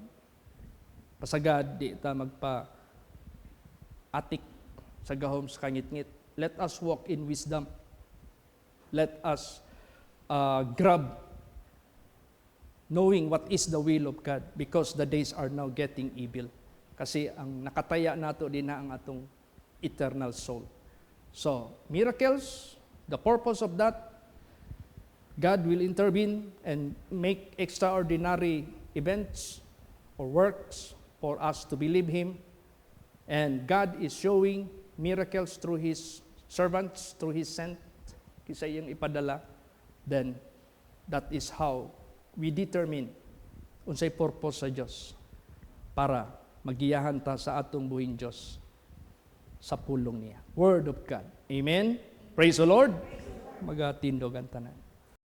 di ta magpa-atik sa gahom sa kangit-ngit. Let us walk in wisdom. Let us grab knowing what is the will of God because the days are now getting evil. Kasi ang nakataya nato din na ang atong eternal soul. So, miracles, the purpose of that, God will intervene and make extraordinary events or works for us to believe Him. And God is showing miracles through His servants, through His sent, kisa iyang ipadala. Then, that is how we determine unsay purpose sa Diyos para magiyahan ta sa atong buhing Diyos sa pulong niya. Word of God. Amen? Praise the Lord. Magatindog ang tanan.